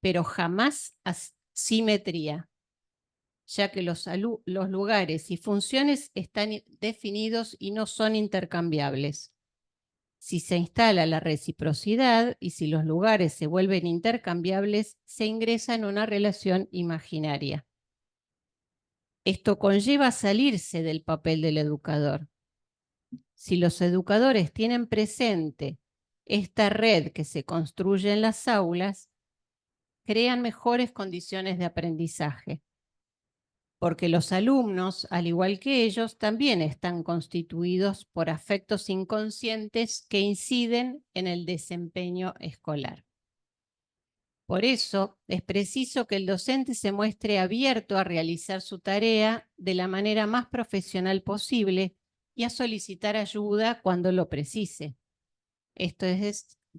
pero jamás asimetría, ya que los lugares y funciones están definidos y no son intercambiables. Si se instala la reciprocidad y si los lugares se vuelven intercambiables, se ingresa en una relación imaginaria. Esto conlleva salirse del papel del educador. Si los educadores tienen presente esta red que se construye en las aulas, crean mejores condiciones de aprendizaje, porque los alumnos, al igual que ellos, también están constituidos por afectos inconscientes que inciden en el desempeño escolar. Por eso es preciso que el docente se muestre abierto a realizar su tarea de la manera más profesional posible y a solicitar ayuda cuando lo precise. Esto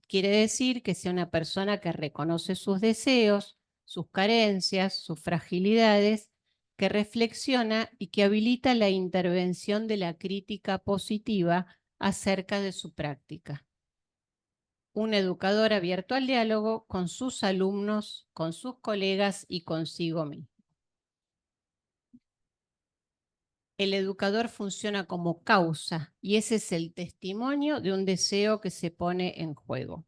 quiere decir que sea una persona que reconoce sus deseos, sus carencias, sus fragilidades, que reflexiona y que habilita la intervención de la crítica positiva acerca de su práctica. Un educador abierto al diálogo con sus alumnos, con sus colegas y consigo mismo. El educador funciona como causa y ese es el testimonio de un deseo que se pone en juego.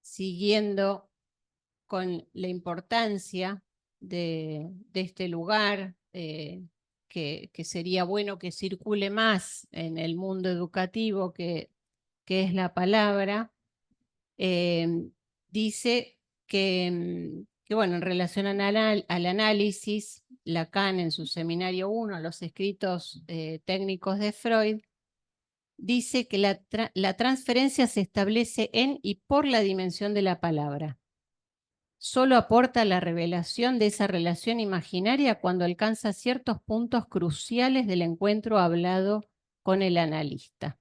Siguiendo con la importancia de este lugar, que sería bueno que circule más en el mundo educativo, que es la palabra, dice que bueno, en relación al análisis, Lacan en su seminario 1, los escritos técnicos de Freud, dice que la transferencia se establece en y por la dimensión de la palabra. Solo aporta la revelación de esa relación imaginaria cuando alcanza ciertos puntos cruciales del encuentro hablado con el analista.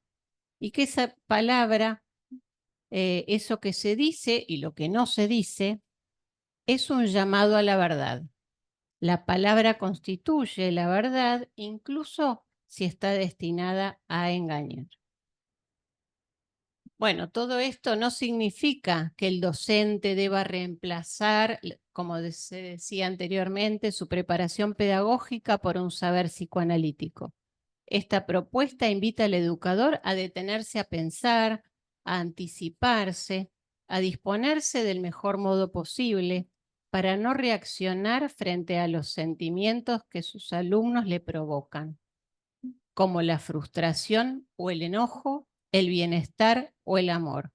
Y que esa palabra, eso que se dice y lo que no se dice, es un llamado a la verdad. La palabra constituye la verdad, incluso si está destinada a engañar. Bueno, todo esto no significa que el docente deba reemplazar, como se decía anteriormente, su preparación pedagógica por un saber psicoanalítico. Esta propuesta invita al educador a detenerse a pensar, a anticiparse, a disponerse del mejor modo posible para no reaccionar frente a los sentimientos que sus alumnos le provocan, como la frustración o el enojo, el bienestar o el amor.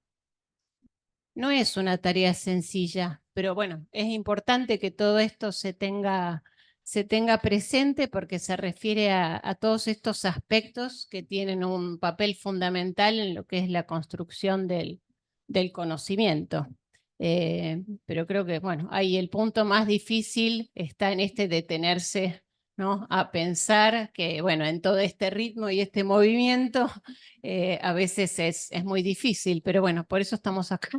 No es una tarea sencilla, pero bueno, es importante que todo esto se tenga se tenga presente porque se refiere a todos estos aspectos que tienen un papel fundamental en lo que es la construcción del conocimiento. Pero creo que, bueno, ahí el punto más difícil está en este detenerse, ¿no? A pensar que, bueno, en todo este ritmo y este movimiento a veces es muy difícil, pero bueno, por eso estamos acá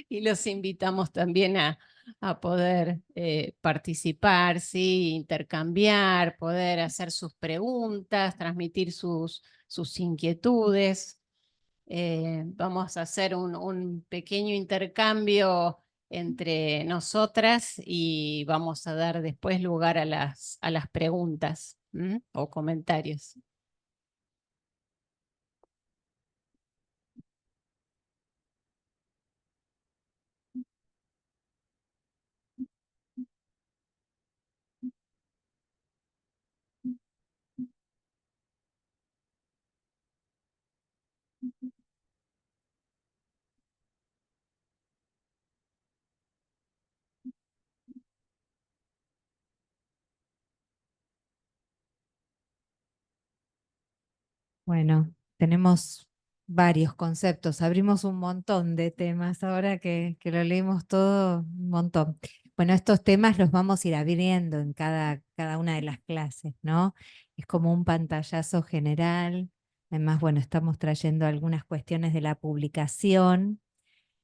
y los invitamos también a poder participar, ¿sí? Intercambiar, poder hacer sus preguntas, transmitir sus inquietudes. Vamos a hacer un pequeño intercambio entre nosotras y vamos a dar después lugar a las preguntas o comentarios. Bueno, tenemos varios conceptos, abrimos un montón de temas ahora que lo leímos todo, un montón. Bueno, estos temas los vamos a ir abriendo en cada una de las clases, ¿no? Es como un pantallazo general. Además, bueno, estamos trayendo algunas cuestiones de la publicación,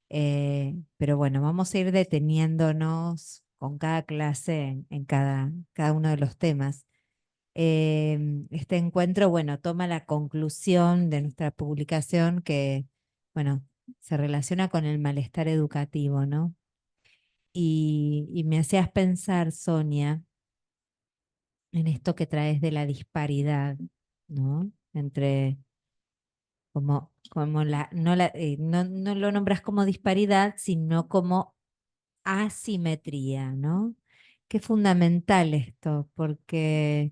pero bueno, vamos a ir deteniéndonos con cada clase en cada uno de los temas. Este encuentro, bueno, toma la conclusión de nuestra publicación que, bueno, se relaciona con el malestar educativo, ¿no? Y me hacías pensar, Sonia, en esto que traes de la disparidad, ¿no? Entre, como no lo nombras como disparidad, sino como asimetría, ¿no? Qué fundamental esto, porque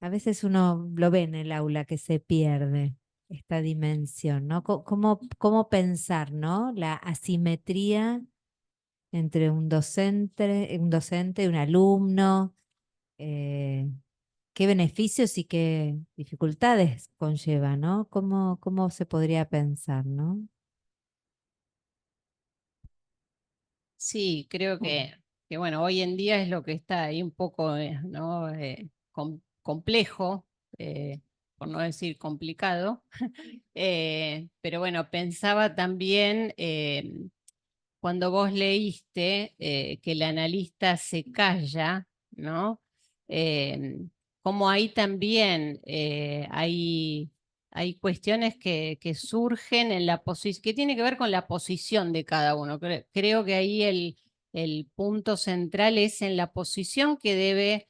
a veces uno lo ve en el aula que se pierde esta dimensión, ¿no? ¿Cómo pensar, ¿no? La asimetría entre un docente y un alumno, eh, qué beneficios y qué dificultades conlleva, ¿no? ¿Cómo se podría pensar, ¿no? Sí, creo que bueno, hoy en día es lo que está ahí un poco ¿no? Complejo, por no decir complicado. Pero bueno, pensaba también cuando vos leíste que el analista se calla, ¿no? Eh, Como ahí también hay cuestiones que surgen en la posición, que tiene que ver con la posición de cada uno. Creo que ahí el punto central es en la posición que debe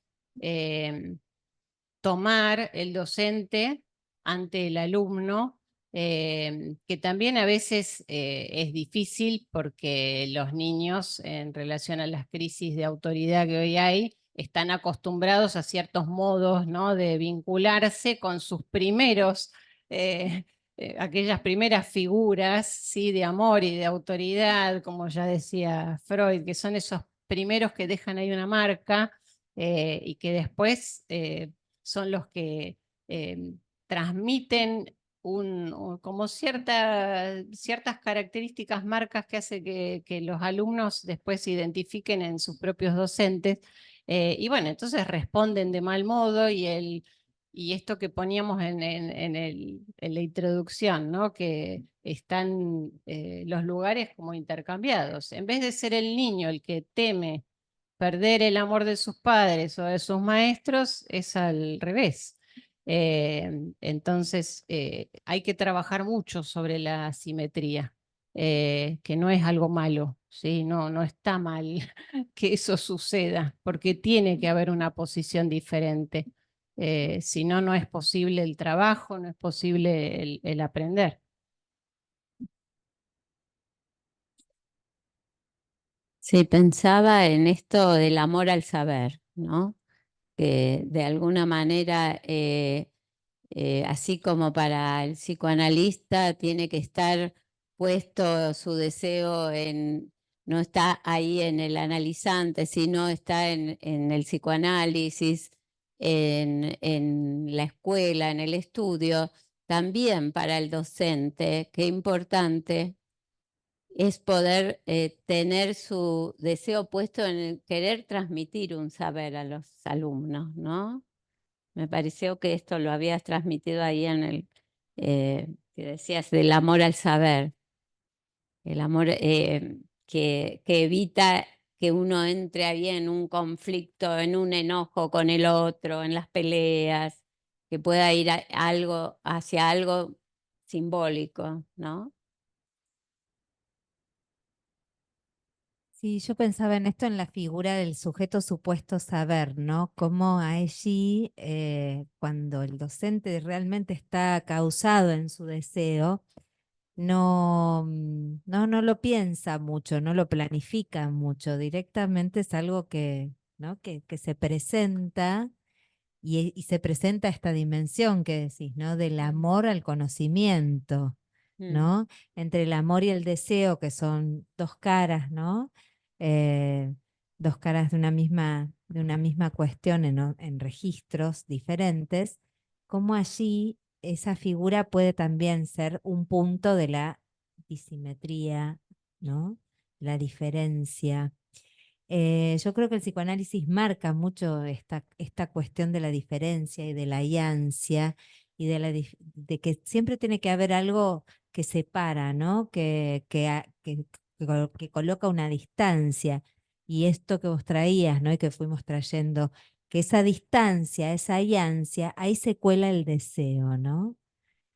tomar el docente ante el alumno, que también a veces es difícil porque los niños en relación a las crisis de autoridad que hoy hay, están acostumbrados a ciertos modos, ¿no? De vincularse con sus primeros, aquellas primeras figuras, ¿sí? De amor y de autoridad, como ya decía Freud, que son esos primeros que dejan ahí una marca y que después son los que transmiten como ciertas características, marcas que hace que los alumnos después se identifiquen en sus propios docentes. Y bueno, entonces responden de mal modo y esto que poníamos en la introducción, ¿no? Que están los lugares como intercambiados. En vez de ser el niño el que teme perder el amor de sus padres o de sus maestros, es al revés. Entonces, hay que trabajar mucho sobre la asimetría, que no es algo malo, ¿sí? No está mal que eso suceda, porque tiene que haber una posición diferente. Si no, no es posible el trabajo, no es posible el aprender. Sí, pensaba en esto del amor al saber, ¿no? Que de alguna manera, así como para el psicoanalista tiene que estar puesto su deseo no está ahí en el analizante, sino está en el psicoanálisis, en la escuela, en el estudio, también para el docente, qué importante es poder tener su deseo puesto en el querer transmitir un saber a los alumnos, ¿no? Me pareció que esto lo habías transmitido ahí en el que decías del amor al saber, el amor que evita que uno entre ahí en un conflicto, en un enojo con el otro, en las peleas, que pueda ir algo hacia algo simbólico, ¿no? Sí, yo pensaba en esto en la figura del sujeto supuesto saber, ¿no? Cómo allí, cuando el docente realmente está causado en su deseo, no lo piensa mucho, no lo planifica mucho, directamente es algo ¿no? que se presenta y se presenta esta dimensión que decís, ¿no? Del amor al conocimiento, ¿no? Entre el amor y el deseo, que son dos caras, ¿no? Eh, dos caras de una misma cuestión en registros diferentes, como allí esa figura puede también ser un punto de la disimetría, ¿no? La diferencia. Yo creo que el psicoanálisis marca mucho esta cuestión de la diferencia y de la ansia y de que siempre tiene que haber algo que separa, ¿no? Que coloca una distancia. Y esto que vos traías, ¿no? Y que fuimos trayendo, que esa distancia, esa ansia, ahí se cuela el deseo, ¿no?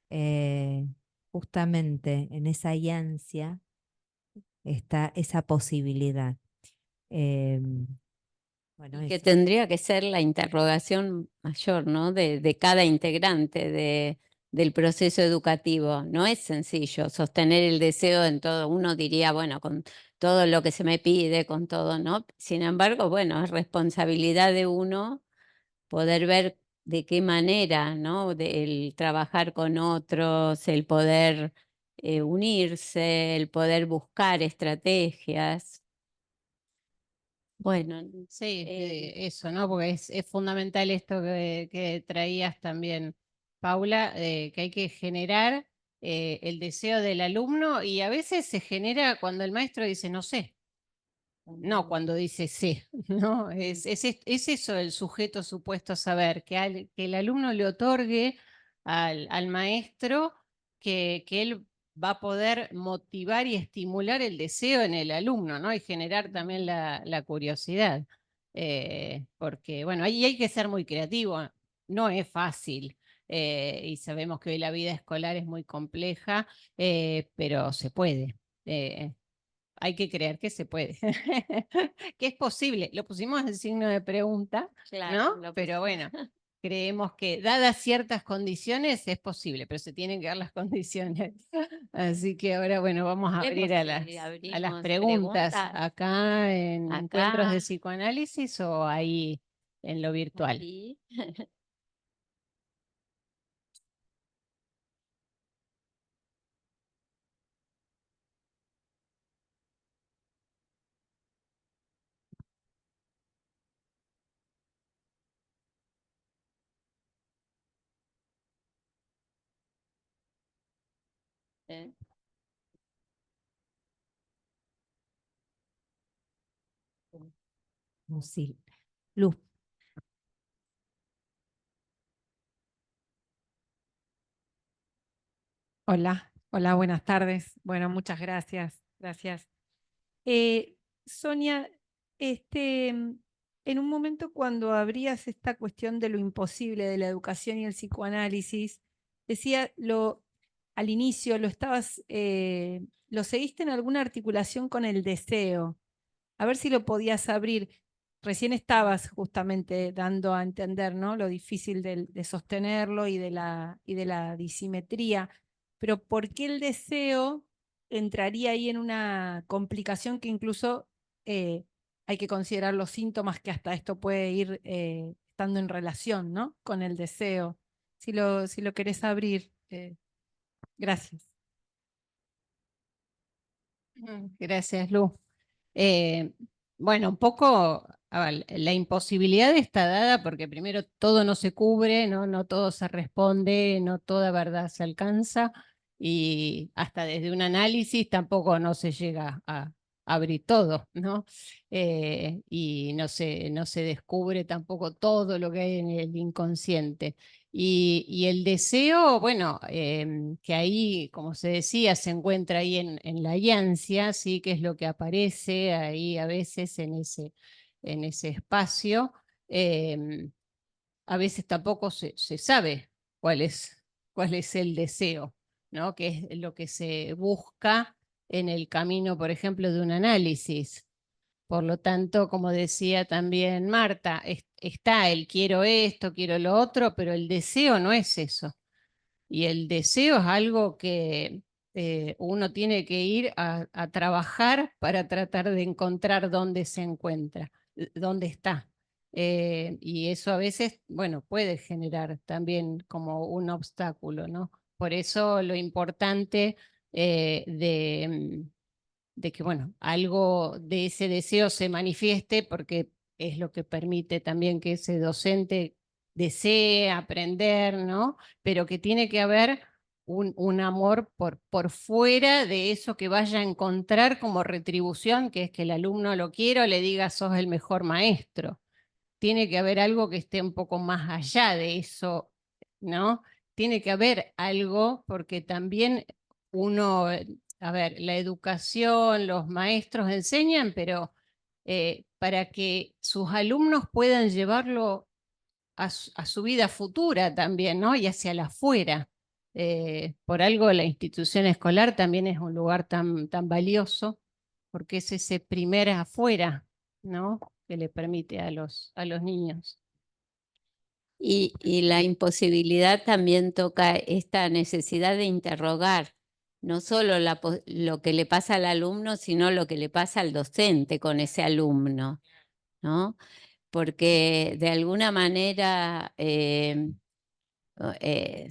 Eh, Justamente en esa ansia está esa posibilidad. Em, bueno, Que eso. tendría que ser la interrogación mayor, ¿no? De cada integrante del proceso educativo. No es sencillo sostener el deseo en todo. Uno diría, bueno, con todo lo que se me pide, con todo, ¿no? Sin embargo, bueno, es responsabilidad de uno poder ver de qué manera, ¿no? El trabajar con otros, el poder unirse, el poder buscar estrategias. Bueno, Sí, eso, ¿no? Porque es fundamental esto que traías también, Paula, que hay que generar el deseo del alumno y a veces se genera cuando el maestro dice no sé, no cuando dice sí, ¿no? Es eso el sujeto supuesto saber, que el alumno le otorgue al maestro que él va a poder motivar y estimular el deseo en el alumno, ¿no? Y generar también la curiosidad. Porque, bueno, ahí hay que ser muy creativo, no es fácil. Y sabemos que hoy la vida escolar es muy compleja, pero se puede. Hay que creer que se puede, que es posible. Lo pusimos en signo de pregunta, claro, ¿no? Pero bueno, creemos que dadas ciertas condiciones es posible, pero se tienen que dar las condiciones. Así que ahora, bueno, vamos a abrir a las abrimos preguntas acá en Encuentros de acá, Psicoanálisis o ahí en lo virtual. aquí. Eh, Sí. Luz. Hola, hola, buenas tardes. Bueno, muchas gracias, gracias. Sonia, en un momento cuando abrías esta cuestión de lo imposible de la educación y el psicoanálisis, decía al inicio, lo seguiste en alguna articulación con el deseo. A ver si lo podías abrir. Recién estabas justamente dando a entender, ¿no? Lo difícil de sostenerlo y de la disimetría. Pero ¿por qué el deseo entraría ahí en una complicación que incluso hay que considerar los síntomas que hasta esto puede ir estando en relación, ¿no? Con el deseo. Si lo querés abrir, gracias. Gracias, Lu. Bueno, un poco la imposibilidad está dada porque primero todo no se cubre, no todo se responde, no toda verdad se alcanza y hasta desde un análisis tampoco no se llega a abrir todo, ¿no? Y no se descubre tampoco todo lo que hay en el inconsciente. Y el deseo, bueno, que ahí, como se decía, se encuentra ahí en la yancia, ¿sí? Que es lo que aparece ahí a veces en ese espacio. A veces tampoco se sabe cuál es el deseo, ¿no? Que es lo que se busca en el camino, por ejemplo, de un análisis. Por lo tanto, como decía también Marta, está el quiero esto, quiero lo otro, pero el deseo no es eso. Y el deseo es algo que uno tiene que ir a trabajar para tratar de encontrar dónde se encuentra, dónde está. Y eso a veces, bueno, puede generar también como un obstáculo, ¿no? Por eso lo importante de que, bueno, algo de ese deseo se manifieste porque es lo que permite también que ese docente desee aprender, ¿no? Pero que tiene que haber un amor por fuera de eso que vaya a encontrar como retribución, que es que el alumno lo quiera o le diga sos el mejor maestro. Tiene que haber algo que esté un poco más allá de eso, ¿no? Tiene que haber algo porque también uno, a ver, la educación, los maestros enseñan, pero para que sus alumnos puedan llevarlo a su vida futura también, ¿no? Y hacia la afuera. Por algo la institución escolar también es un lugar tan valioso, porque es ese primer afuera, ¿no? Que le permite a los niños. Y la imposibilidad también toca esta necesidad de interrogar, no solo lo que le pasa al alumno, sino lo que le pasa al docente con ese alumno, ¿no? Porque de alguna manera,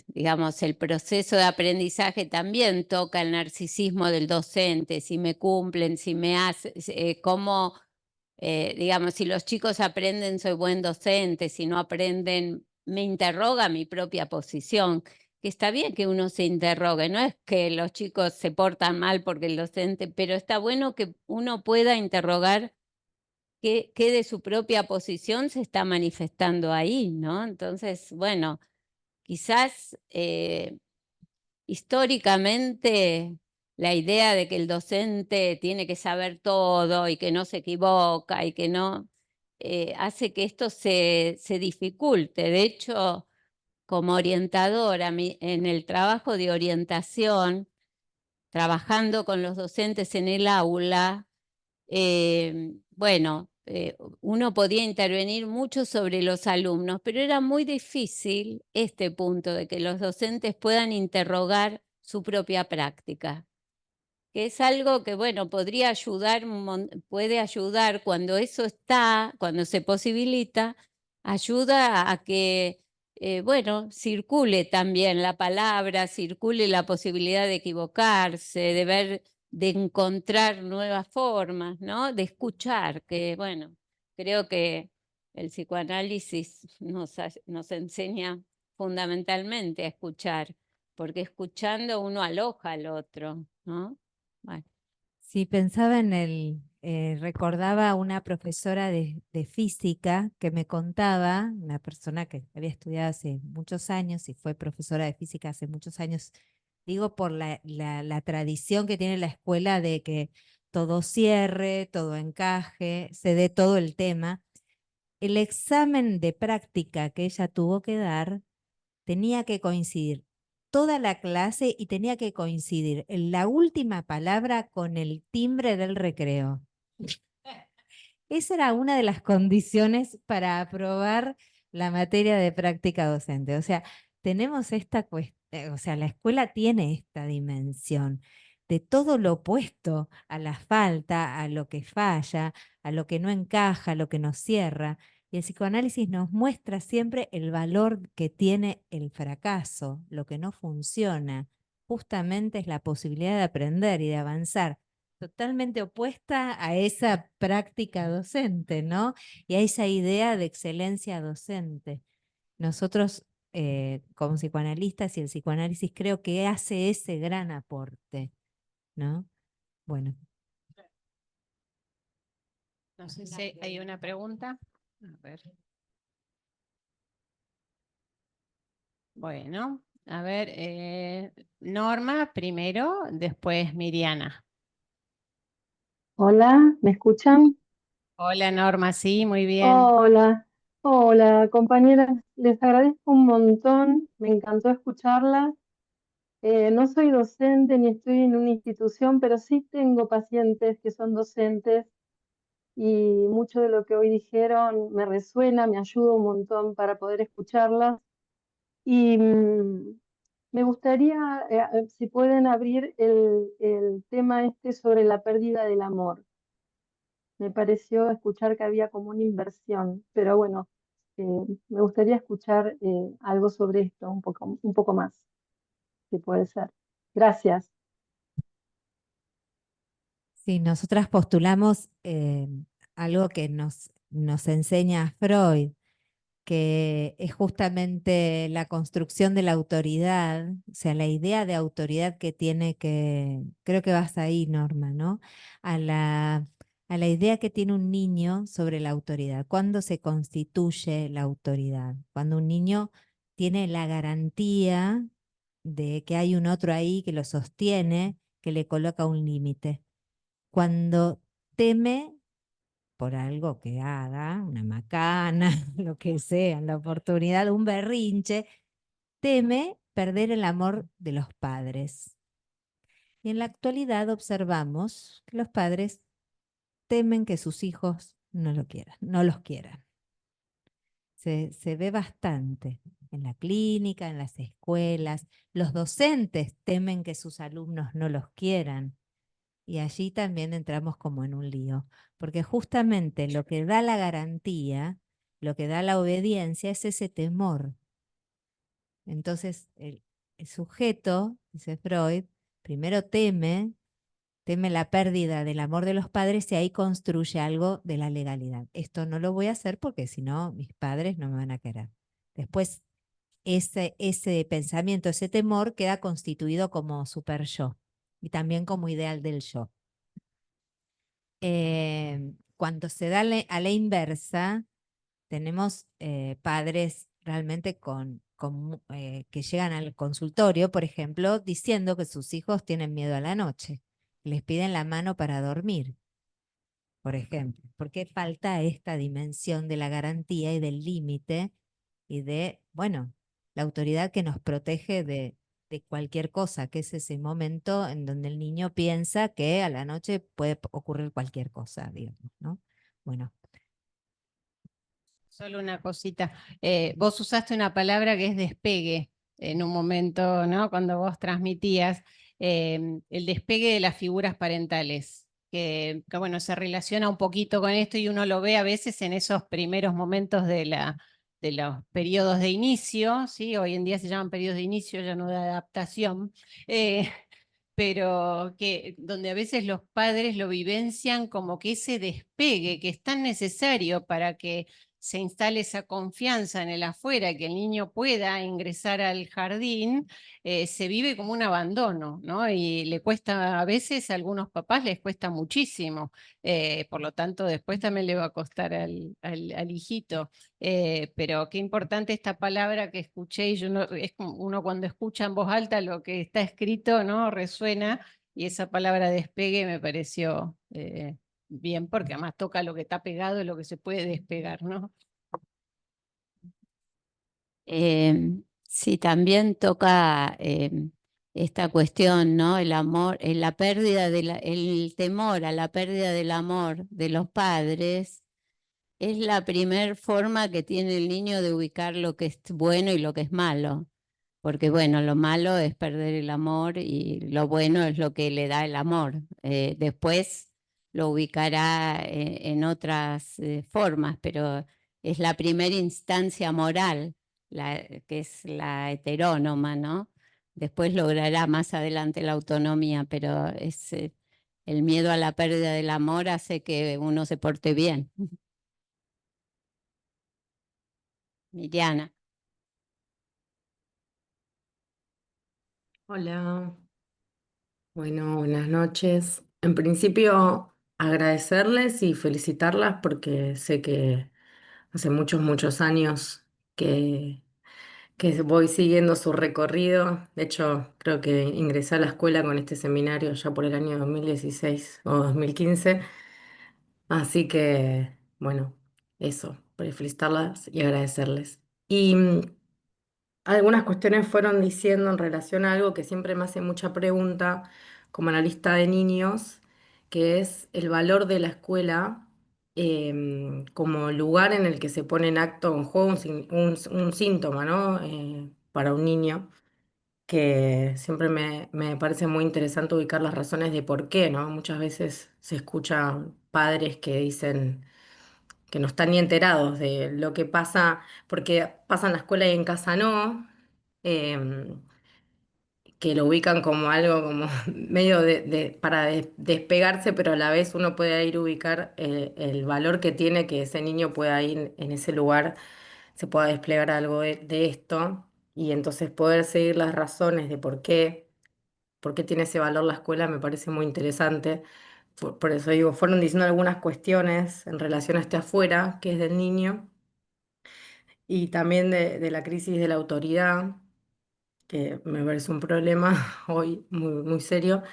digamos, el proceso de aprendizaje también toca el narcisismo del docente, si me cumplen, si me hacen, cómo, digamos, si los chicos aprenden, soy buen docente, si no aprenden, me interroga mi propia posición. Que está bien que uno se interrogue, no es que los chicos se portan mal porque el docente, pero está bueno que uno pueda interrogar qué de su propia posición se está manifestando ahí, ¿no? Entonces, bueno, quizás históricamente la idea de que el docente tiene que saber todo y que no se equivoca y que no, hace que esto se dificulte. De hecho, como orientadora en el trabajo de orientación, trabajando con los docentes en el aula, bueno, uno podía intervenir mucho sobre los alumnos, pero era muy difícil este punto de que los docentes puedan interrogar su propia práctica, que es algo que, bueno, podría ayudar, puede ayudar cuando eso está, cuando se posibilita, ayuda a que, bueno, circule también la palabra, circule la posibilidad de equivocarse, de ver, de encontrar nuevas formas, ¿no? De escuchar, que, bueno, creo que el psicoanálisis nos enseña fundamentalmente a escuchar, porque escuchando uno aloja al otro, ¿no? Bueno, Sí, pensaba recordaba a una profesora de física que me contaba, una persona que había estudiado hace muchos años y fue profesora de física hace muchos años, digo por la tradición que tiene la escuela de que todo cierre, todo encaje, se dé todo el tema. El examen de práctica que ella tuvo que dar tenía que coincidir toda la clase y tenía que coincidir en la última palabra con el timbre del recreo. Esa era una de las condiciones para aprobar la materia de práctica docente. O sea, tenemos esta cuestión, o sea, la escuela tiene esta dimensión de todo lo opuesto a la falta, a lo que falla, a lo que no encaja, a lo que nos cierra. Y el psicoanálisis nos muestra siempre el valor que tiene el fracaso, lo que no funciona. Justamente es la posibilidad de aprender y de avanzar totalmente opuesta a esa práctica docente, ¿no? Y a esa idea de excelencia docente. Nosotros, como psicoanalistas y el psicoanálisis, creo que hace ese gran aporte, ¿no? Bueno. No sé si hay una pregunta. A ver. Bueno, a ver, Norma primero, después Miriana. Hola, ¿me escuchan? Hola Norma, sí, muy bien. Hola, hola, compañeras, les agradezco un montón, me encantó escucharlas. No soy docente ni estoy en una institución, pero sí tengo pacientes que son docentes y mucho de lo que hoy dijeron me resuena, me ayuda un montón para poder escucharlas. Y me gustaría, si pueden abrir el tema este sobre la pérdida del amor. Me pareció escuchar que había como una inversión, pero bueno, me gustaría escuchar algo sobre esto un poco más, si puede ser. Gracias. Sí, nosotras postulamos algo que nos enseña Freud, que es justamente la construcción de la autoridad, o sea, la idea de autoridad que tiene creo que vas ahí, Norma, ¿no? A la idea que tiene un niño sobre la autoridad. ¿Cuándo se constituye la autoridad? Cuando un niño tiene la garantía de que hay un otro ahí que lo sostiene, que le coloca un límite. Cuando teme por algo que haga, una macana, lo que sea, la oportunidad, un berrinche, teme perder el amor de los padres. Y en la actualidad observamos que los padres temen que sus hijos no lo quieran, no los quieran. Se ve bastante en la clínica, en las escuelas. Los docentes temen que sus alumnos no los quieran. Y allí también entramos como en un lío, porque justamente lo que da la garantía, lo que da la obediencia es ese temor. Entonces el sujeto, dice Freud, primero teme la pérdida del amor de los padres y ahí construye algo de la legalidad. Esto no lo voy a hacer porque si no mis padres no me van a querer. Después ese pensamiento, ese temor queda constituido como super yo y también como ideal del yo. Cuando se da a la inversa, tenemos padres realmente que llegan al consultorio, por ejemplo, diciendo que sus hijos tienen miedo a la noche. Les piden la mano para dormir, por ejemplo. Porque falta esta dimensión de la garantía y del límite y de, bueno, la autoridad que nos protege de cualquier cosa, que es ese momento en donde el niño piensa que a la noche puede ocurrir cualquier cosa, digamos, ¿no? Bueno. Solo una cosita. Vos usaste una palabra que es despegue en un momento, ¿no? Cuando vos transmitías el despegue de las figuras parentales, que, bueno, se relaciona un poquito con esto y uno lo ve a veces en esos primeros momentos de los periodos de inicio, ¿sí? Hoy en día se llaman periodos de inicio, ya no de adaptación. Pero que donde a veces los padres lo vivencian como que ese despegue que es tan necesario para que se instale esa confianza en el afuera, que el niño pueda ingresar al jardín, se vive como un abandono, ¿no? Y le cuesta, a veces a algunos papás les cuesta muchísimo, por lo tanto después también le va a costar al hijito. Pero qué importante esta palabra que escuché, y es como uno cuando escucha en voz alta lo que está escrito, ¿no? Resuena, y esa palabra despegue me pareció bien, porque además toca lo que está pegado y lo que se puede despegar, ¿no? Sí, también toca esta cuestión, ¿no? El amor, la pérdida el temor a la pérdida del amor de los padres es la primer forma que tiene el niño de ubicar lo que es bueno y lo que es malo. Porque bueno, lo malo es perder el amor y lo bueno es lo que le da el amor. Después lo ubicará en otras formas, pero es la primera instancia moral, que es la heterónoma, ¿no? Después logrará más adelante la autonomía, pero el miedo a la pérdida del amor hace que uno se porte bien. Miriana. Hola, bueno, buenas noches. En principio, agradecerles y felicitarlas porque sé que hace muchos, muchos años que, que voy siguiendo su recorrido. De hecho, creo que ingresé a la escuela con este seminario ya por el año 2016 o 2015. Así que, bueno, eso, felicitarlas y agradecerles. Y algunas cuestiones fueron diciendo en relación a algo que siempre me hace mucha pregunta como analista de niños, que es el valor de la escuela como lugar en el que se pone en acto, en juego, un síntoma, ¿no? Para un niño, que siempre me parece muy interesante ubicar las razones de por qué, ¿no? Muchas veces se escuchan padres que dicen que no están ni enterados de lo que pasa, porque pasa en la escuela y en casa no, em, que lo ubican como algo como medio para despegarse, pero a la vez uno puede ir a ubicar el valor que tiene que ese niño pueda ir en ese lugar, se pueda desplegar algo de esto, y entonces poder seguir las razones de por qué tiene ese valor la escuela me parece muy interesante. Por eso digo, fueron diciendo algunas cuestiones en relación a este afuera, que es del niño, y también de la crisis de la autoridad, que me parece un problema hoy muy, muy serio,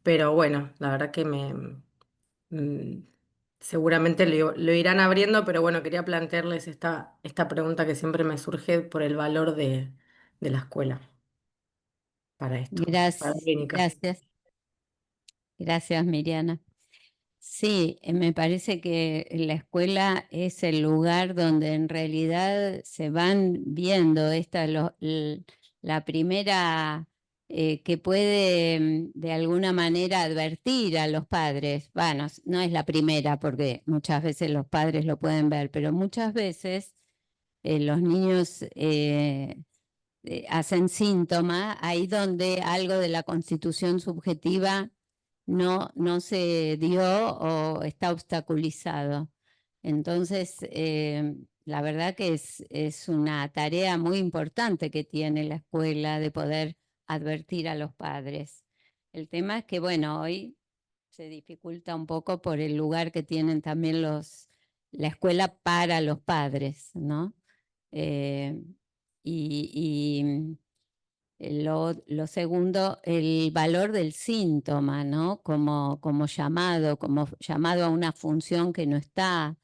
pero bueno, la verdad que mm, seguramente lo irán abriendo, pero bueno, quería plantearles esta pregunta que siempre me surge por el valor de la escuela para esto, para la Gracias, clínica. gracias Miriana. Sí, me parece que la escuela es el lugar donde en realidad se van viendo la primera que puede de alguna manera advertir a los padres. Bueno, no es la primera porque muchas veces los padres lo pueden ver, pero muchas veces los niños hacen síntoma ahí donde algo de la constitución subjetiva no se dio o está obstaculizado. Entonces, la verdad que es una tarea muy importante que tiene la escuela de poder advertir a los padres. El tema es que, bueno, hoy se dificulta un poco por el lugar que tienen también la escuela para los padres, ¿no? Eh, y lo segundo, el valor del síntoma, ¿no? Como llamado a una función que no está.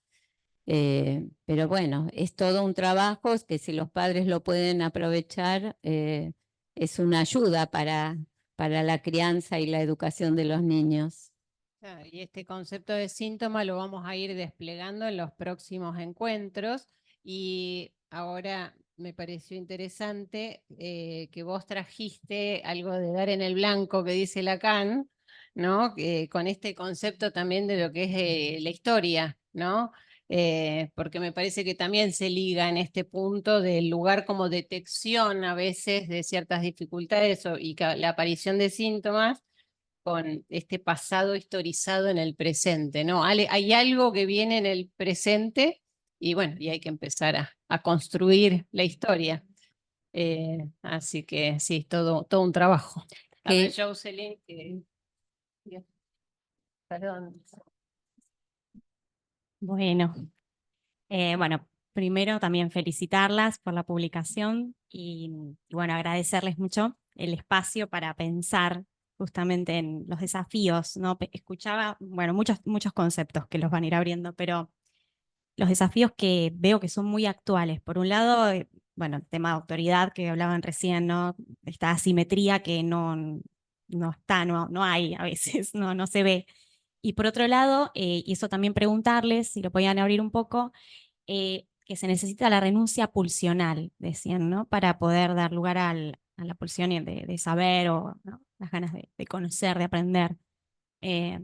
Pero bueno, es todo un trabajo que si los padres lo pueden aprovechar, es una ayuda para la crianza y la educación de los niños. Y este concepto de síntoma lo vamos a ir desplegando en los próximos encuentros. Y ahora me pareció interesante que vos trajiste algo de dar en el blanco que dice Lacan, ¿no? Con este concepto también de lo que es la historia, ¿no? Porque me parece que también se liga en este punto del lugar como detección a veces de ciertas dificultades y la aparición de síntomas con este pasado historizado en el presente, ¿no? Hay algo que viene en el presente y bueno, y hay que empezar a construir la historia. Así que sí, todo un trabajo. A ver, Jocelyn, perdón. Bueno, bueno, primero también felicitarlas por la publicación y bueno, agradecerles mucho el espacio para pensar justamente en los desafíos, ¿no? Escuchaba, bueno, muchos conceptos que los van a ir abriendo, pero los desafíos que veo que son muy actuales. Por un lado, bueno, el tema de autoridad que hablaban recién, ¿no? Esta asimetría que no está, no hay a veces, no se ve. Y por otro lado, y eso también preguntarles, si lo podían abrir un poco, que se necesita la renuncia pulsional, decían, ¿no? Para poder dar lugar a la pulsión de saber o, ¿no? Las ganas de conocer, de aprender.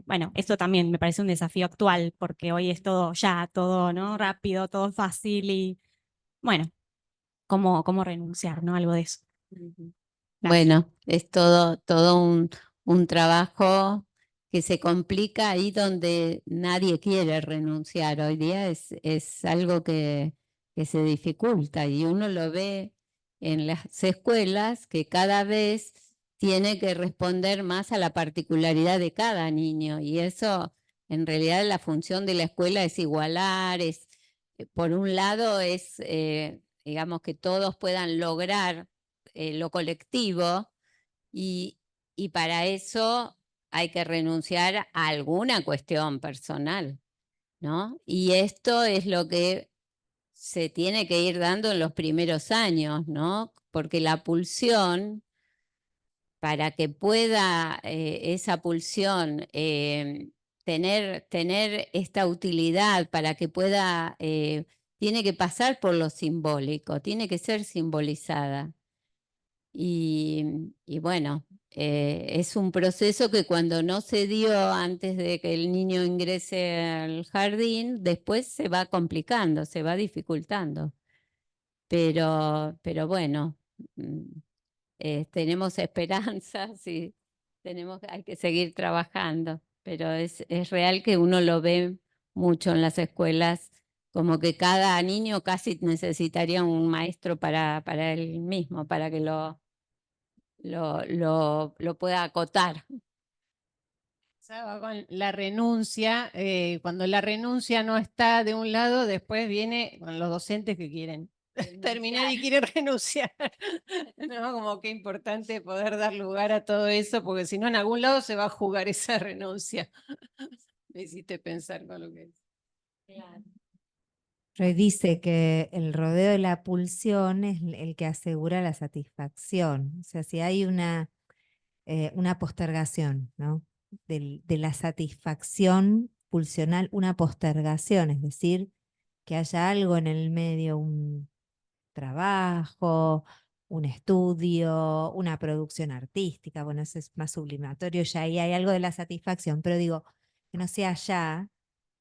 Bueno, esto también me parece un desafío actual porque hoy es todo ya, todo, ¿no? Rápido, todo fácil y, bueno, cómo renunciar, ¿no? Algo de eso. Gracias. Bueno, es todo un trabajo que se complica ahí donde nadie quiere renunciar. Hoy día es algo que se dificulta y uno lo ve en las escuelas que cada vez tiene que responder más a la particularidad de cada niño y eso en realidad la función de la escuela es igualar, por un lado es digamos que todos puedan lograr lo colectivo y para eso hay que renunciar a alguna cuestión personal, ¿no? Y esto es lo que se tiene que ir dando en los primeros años, ¿no? Porque la pulsión, para que pueda esa pulsión tener esta utilidad, para que pueda, tiene que pasar por lo simbólico, tiene que ser simbolizada. Y bueno, es un proceso que cuando no se dio antes de que el niño ingrese al jardín, después se va complicando, se va dificultando. Pero bueno, tenemos esperanzas y hay que seguir trabajando, pero es real que uno lo ve mucho en las escuelas, como que cada niño casi necesitaría un maestro para él mismo, para que lo pueda acotar. Con la renuncia, cuando la renuncia no está de un lado, después viene con los docentes que quieren terminar y quieren renunciar. No, como que importante poder dar lugar a todo eso, porque si no en algún lado se va a jugar esa renuncia. Me hiciste pensar con lo que es. Claro. Freud dice que el rodeo de la pulsión es el que asegura la satisfacción. O sea, si hay una postergación, ¿no? De la satisfacción pulsional, una postergación, es decir, que haya algo en el medio, un trabajo, un estudio, una producción artística, bueno, eso es más sublimatorio, ya ahí hay algo de la satisfacción, pero digo, que no sea ya,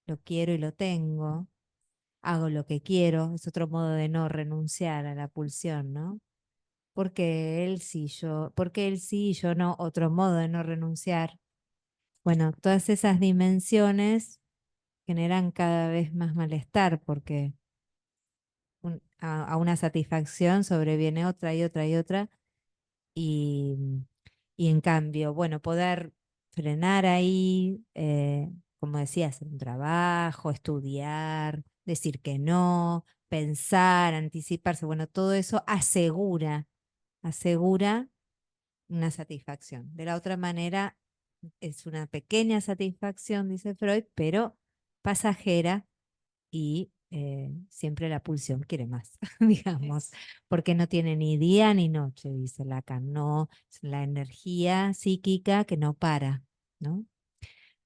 lo quiero y lo tengo, hago lo que quiero, es otro modo de no renunciar a la pulsión, ¿no? Porque él sí, yo no, otro modo de no renunciar. Bueno, todas esas dimensiones generan cada vez más malestar porque a una satisfacción sobreviene otra y otra y otra y, y en cambio, bueno, poder frenar ahí, como decía, hacer un trabajo, estudiar, decir que no, pensar, anticiparse, bueno, todo eso asegura una satisfacción. De la otra manera, es una pequeña satisfacción, dice Freud, pero pasajera y siempre la pulsión quiere más, digamos, porque no tiene ni día ni noche, dice Lacan, no, es la energía psíquica que no para, ¿no?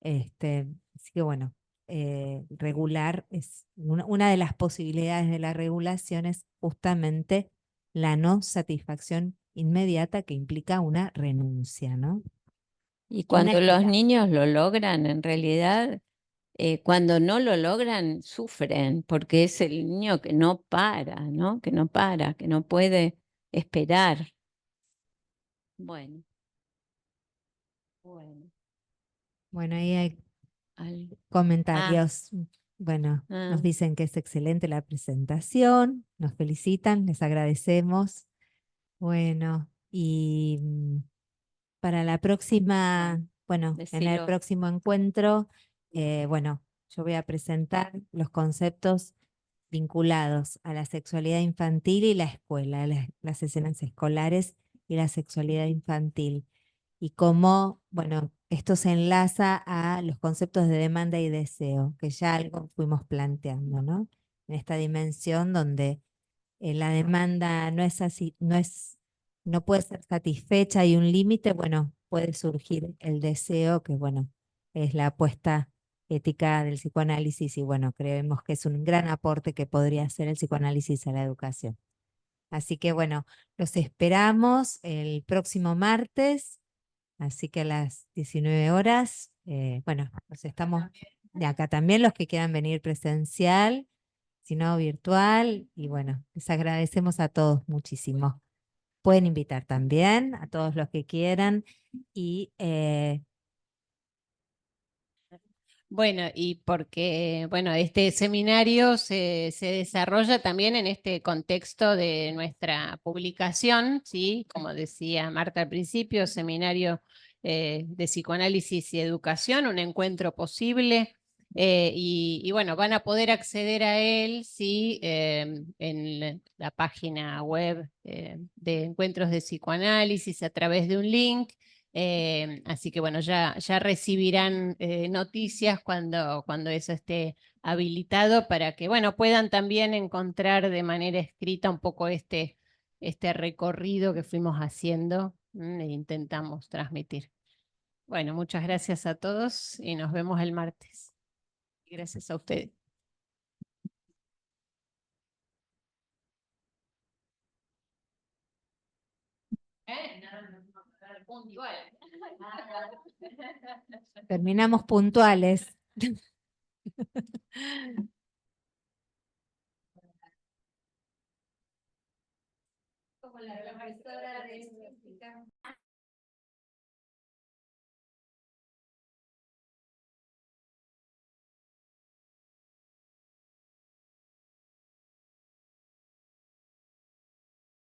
Así que bueno, regular es una de las posibilidades de la regulación es justamente la no satisfacción inmediata que implica una renuncia, ¿no? Y cuando Una los equidad. niños lo logran, en realidad, cuando no lo logran, sufren, porque es el niño que no para, ¿no? Que no para, que no puede esperar. Bueno. Bueno, ahí hay al- comentarios. Bueno, nos ah, dicen que es excelente la presentación, nos felicitan, les agradecemos. Bueno, y para la próxima, bueno, en el decilo. próximo encuentro, bueno, yo voy a presentar los conceptos vinculados a la sexualidad infantil y la escuela, las escenas escolares y la sexualidad infantil. Y cómo, bueno, esto se enlaza a los conceptos de demanda y deseo, que ya algo fuimos planteando, ¿no? En esta dimensión donde la demanda no es así, no puede ser satisfecha y un límite, bueno, puede surgir el deseo, que bueno, es la apuesta ética del psicoanálisis y bueno, creemos que es un gran aporte que podría hacer el psicoanálisis a la educación. Así que bueno, los esperamos el próximo martes, así que a las 19 horas, bueno, nos estamos de acá también, los que quieran venir presencial, si no virtual, y bueno, les agradecemos a todos muchísimo. Pueden invitar también a todos los que quieran y Bueno, y porque, bueno, este seminario se desarrolla también en este contexto de nuestra publicación, ¿sí? Como decía Marta al principio, seminario de psicoanálisis y educación, un encuentro posible. Y bueno, van a poder acceder a él, ¿sí? En la página web de Encuentros de Psicoanálisis a través de un link. Así que bueno, ya recibirán noticias cuando eso esté habilitado para que bueno, puedan también encontrar de manera escrita un poco este recorrido que fuimos haciendo e intentamos transmitir. Bueno, muchas gracias a todos y nos vemos el martes. Gracias a ustedes. Terminamos puntuales. Como la profesora de